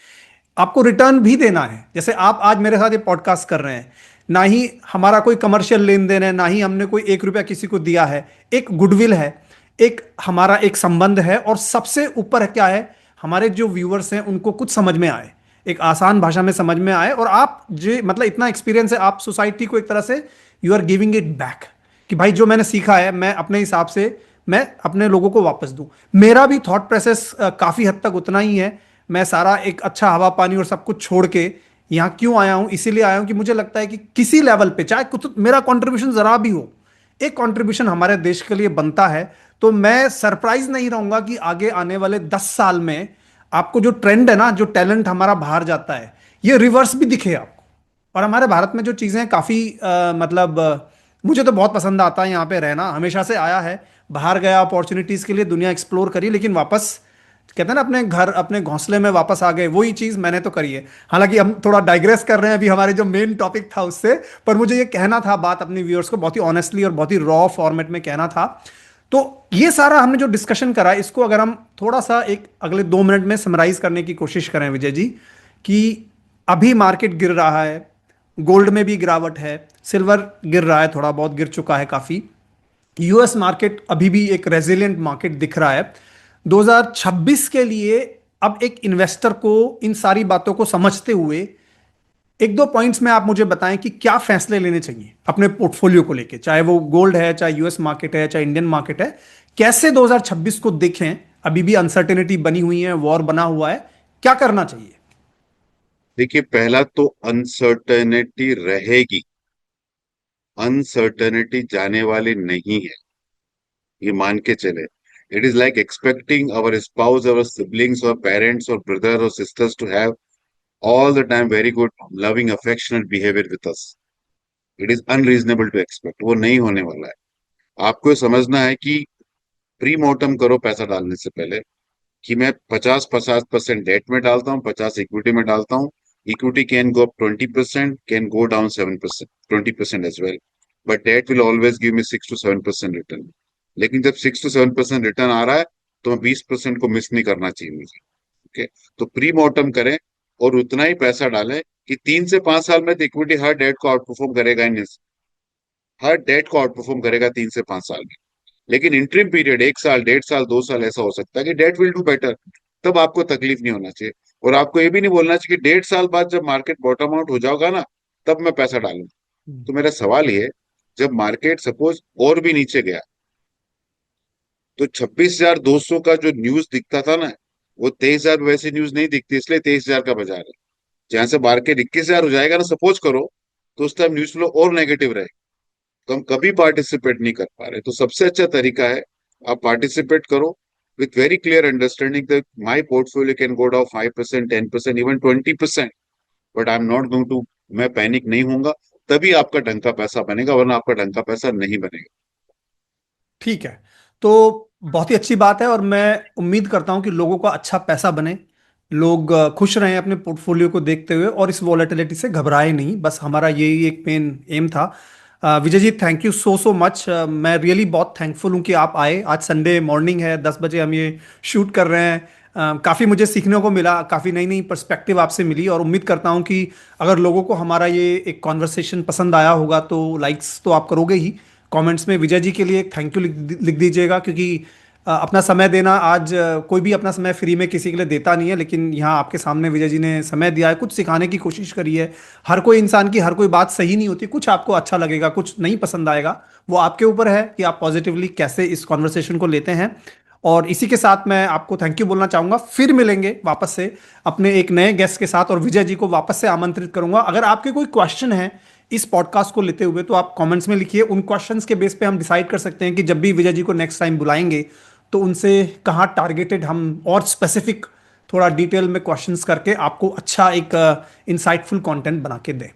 आपको रिटर्न भी देना है, जैसे आप आज मेरे साथ ये पॉडकास्ट कर रहे हैं, ना ही हमारा कोई कमर्शियल लेन देन है, ना ही हमने कोई 1 रुपया किसी को दिया है। एक गुडविल है, एक हमारा एक संबंध है, और सबसे ऊपर है क्या है, हमारे जो व्यूअर्स हैं उनको कुछ समझ में आए, एक आसान भाषा में समझ में आए, और आप जो मतलब इतना एक्सपीरियंस है, आप सोसाइटी को एक तरह से you are giving it back, कि भाई जो मैंने सीखा है मैं अपने हिसाब से मैं अपने लोगों को वापस दूं। मेरा भी थॉट प्रोसेस काफी हद तक उतना ही है। मैं सारा एक अच्छा हवा पानी और सब कुछ छोड़ के यहाँ क्यों आया हूं, इसीलिए आया हूं कि मुझे लगता है कि किसी लेवल पे चाहे कुछ मेरा कंट्रीब्यूशन जरा भी हो, एक कंट्रीब्यूशन हमारे देश के लिए बनता है। तो मैं सरप्राइज नहीं रहूंगा कि आगे आने वाले 10 साल में आपको जो ट्रेंड है ना, जो टैलेंट हमारा बाहर जाता है, ये रिवर्स भी दिखे आपको। और हमारे भारत में जो चीज़ें काफ़ी मतलब मुझे तो बहुत पसंद आता है यहाँ पे रहना, हमेशा से आया है। बाहर गया अपॉर्चुनिटीज़ के लिए, दुनिया एक्सप्लोर करी, लेकिन वापस कहते हैं ना अपने घर अपने घोंसले में वापस आ गए, वही चीज़ मैंने तो करी है। हालांकि हम थोड़ा डाइग्रेस कर रहे हैं अभी हमारे जो मेन टॉपिक था उससे, पर मुझे ये कहना था बात अपने व्यूअर्स को बहुत ही ऑनेस्टली और बहुत ही रॉ फॉर्मेट में कहना था। तो ये सारा हमने जो डिस्कशन करा, इसको अगर हम थोड़ा सा एक अगले 2 मिनट में समराइज करने की कोशिश करें विजय जी, कि अभी मार्केट गिर रहा है, गोल्ड में भी गिरावट है, सिल्वर गिर रहा है, थोड़ा बहुत गिर चुका है काफी। यूएस मार्केट अभी भी एक रेजिलियंट मार्केट दिख रहा है 2026 के लिए। अब एक इन्वेस्टर को इन सारी बातों को समझते हुए एक दो पॉइंट्स में आप मुझे बताएं कि क्या फैसले लेने चाहिए अपने पोर्टफोलियो को लेके, चाहे वो गोल्ड है, चाहे यूएस मार्केट है, चाहे इंडियन मार्केट है। कैसे 2026 को देखें, अभी भी अनसर्टेनिटी बनी हुई है, वॉर बना हुआ है, क्या करना चाहिए? देखिए, पहला तो अनसर्टेनिटी रहेगी, अनसर्टेनिटी जाने वाली नहीं है। ये मान के चले। It is like expecting our spouse, our siblings और पेरेंट्स और ब्रदर और sisters to have all the time very good loving affectionate behavior with us. It is unreasonable to expect, वो नहीं होने वाला है। आपको ये समझना है कि प्री मॉर्टम करो पैसा डालने से पहले, कि मैं 50% डेट में डालता हूँ, 50 इक्विटी में डालता हूँ। Equity can go up 20%, can go down 7%, 20% as well, but debt will always give me 6 to 7% return. लेकिन जब 6 to 7% रिटर्न आ रहा है तो मैं 20% को मिस नहीं करना चाहिए मुझे। ओके, तो प्री मॉर्टम करें और उतना ही पैसा डालें कि 3 से 5 साल में तो इक्विटी हर डेट को आउट परफॉर्म करेगा ही नहीं, हर डेट को आउट परफॉर्म करेगा 3 से 5 साल में। लेकिन इंटरिम पीरियड 1 साल, 1.5 साल, 2 साल ऐसा हो सकता है कि डेट विल डू बेटर, तब आपको तकलीफ नहीं होना चाहिए। और आपको ये भी नहीं बोलना चाहिए कि 1.5 साल बाद जब मार्केट बॉटम आउट हो जाएगा ना, तब मैं पैसा डालूं। तो मेरा सवाल ये है, जब मार्केट सपोज और भी नीचे गया, तो 26,200 का जो न्यूज दिखता था ना, वो 23,000 वैसे न्यूज नहीं दिखती, इसलिए 23,000 का बाजार है। जहां से मार्केट 21,000 हो जाएगा ना सपोज करो, तो उस टाइम न्यूज फ्लो और नेगेटिव रहे, तो हम कभी पार्टिसिपेट नहीं कर पा रहे। तो सबसे अच्छा तरीका है, आप पार्टिसिपेट करो with very clear understanding that my portfolio can go down 5%, 10%, even 20%, but I am not going to, मैं पैनिक नहीं होऊंगा। तभी आपका ढंग का पैसा बनेगा, वरना आपका ढंग का पैसा नहीं बनेगा। ठीक है। तो बहुत ही अच्छी बात है और मैं उम्मीद करता हूं कि लोगों का अच्छा पैसा बने, लोग खुश रहें अपने पोर्टफोलियो को देखते हुए और इस वॉलेटिलिटी से घबराए नहीं। बस हमारा यही एक मेन एम था। Vijay ji, thank you so so much. मैं रियली बहुत थैंकफुल हूं कि आप आए। आज संडे मॉर्निंग है, 10 बजे हम ये शूट कर रहे हैं। काफ़ी मुझे सीखने को मिला, काफ़ी नई नई पर्सपेक्टिव आपसे मिली और उम्मीद करता हूं कि अगर लोगों को हमारा ये एक कॉन्वर्सेशन पसंद आया होगा तो लाइक्स तो आप करोगे ही। कमेंट्स में विजय जी के लिए थैंक यू लिख दीजिएगा, क्योंकि अपना समय देना, आज कोई भी अपना समय फ्री में किसी के लिए देता नहीं है, लेकिन यहाँ आपके सामने विजय जी ने समय दिया है, कुछ सिखाने की कोशिश करी है। हर कोई इंसान की हर कोई बात सही नहीं होती, कुछ आपको अच्छा लगेगा, कुछ नहीं पसंद आएगा। वो आपके ऊपर है कि आप पॉजिटिवली कैसे इस कॉन्वर्सेशन को लेते हैं। और इसी के साथ मैं आपको थैंक यू बोलना चाहूंगा। फिर मिलेंगे वापस से अपने एक नए गेस्ट के साथ और विजय जी को वापस से आमंत्रित करूंगा। अगर आपके कोई क्वेश्चन है इस पॉडकास्ट को लेते हुए तो आप कमेंट्स में लिखिए। उन क्वेश्चंस के बेस पे हम डिसाइड कर सकते हैं कि जब भी विजय जी को नेक्स्ट टाइम बुलाएंगे तो उनसे कहाँ टारगेटेड हम और स्पेसिफिक थोड़ा डिटेल में क्वेश्चंस करके आपको अच्छा एक इंसाइटफुल कंटेंट बना के दें।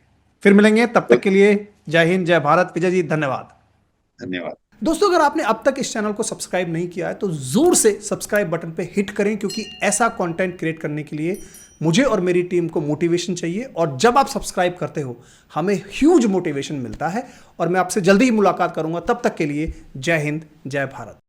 फिर मिलेंगे, तब तक के लिए जय हिंद, जय भारत। विजय जी धन्यवाद। धन्यवाद। दोस्तों, अगर आपने अब तक इस चैनल को सब्सक्राइब नहीं किया है तो जोर से सब्सक्राइब बटन पे हिट करें, क्योंकि ऐसा कंटेंट क्रिएट करने के लिए मुझे और मेरी टीम को मोटिवेशन चाहिए। और जब आप सब्सक्राइब करते हो हमें ह्यूज मोटिवेशन मिलता है। और मैं आपसे जल्दी ही मुलाकात करूंगा, तब तक के लिए जय हिंद, जय भारत।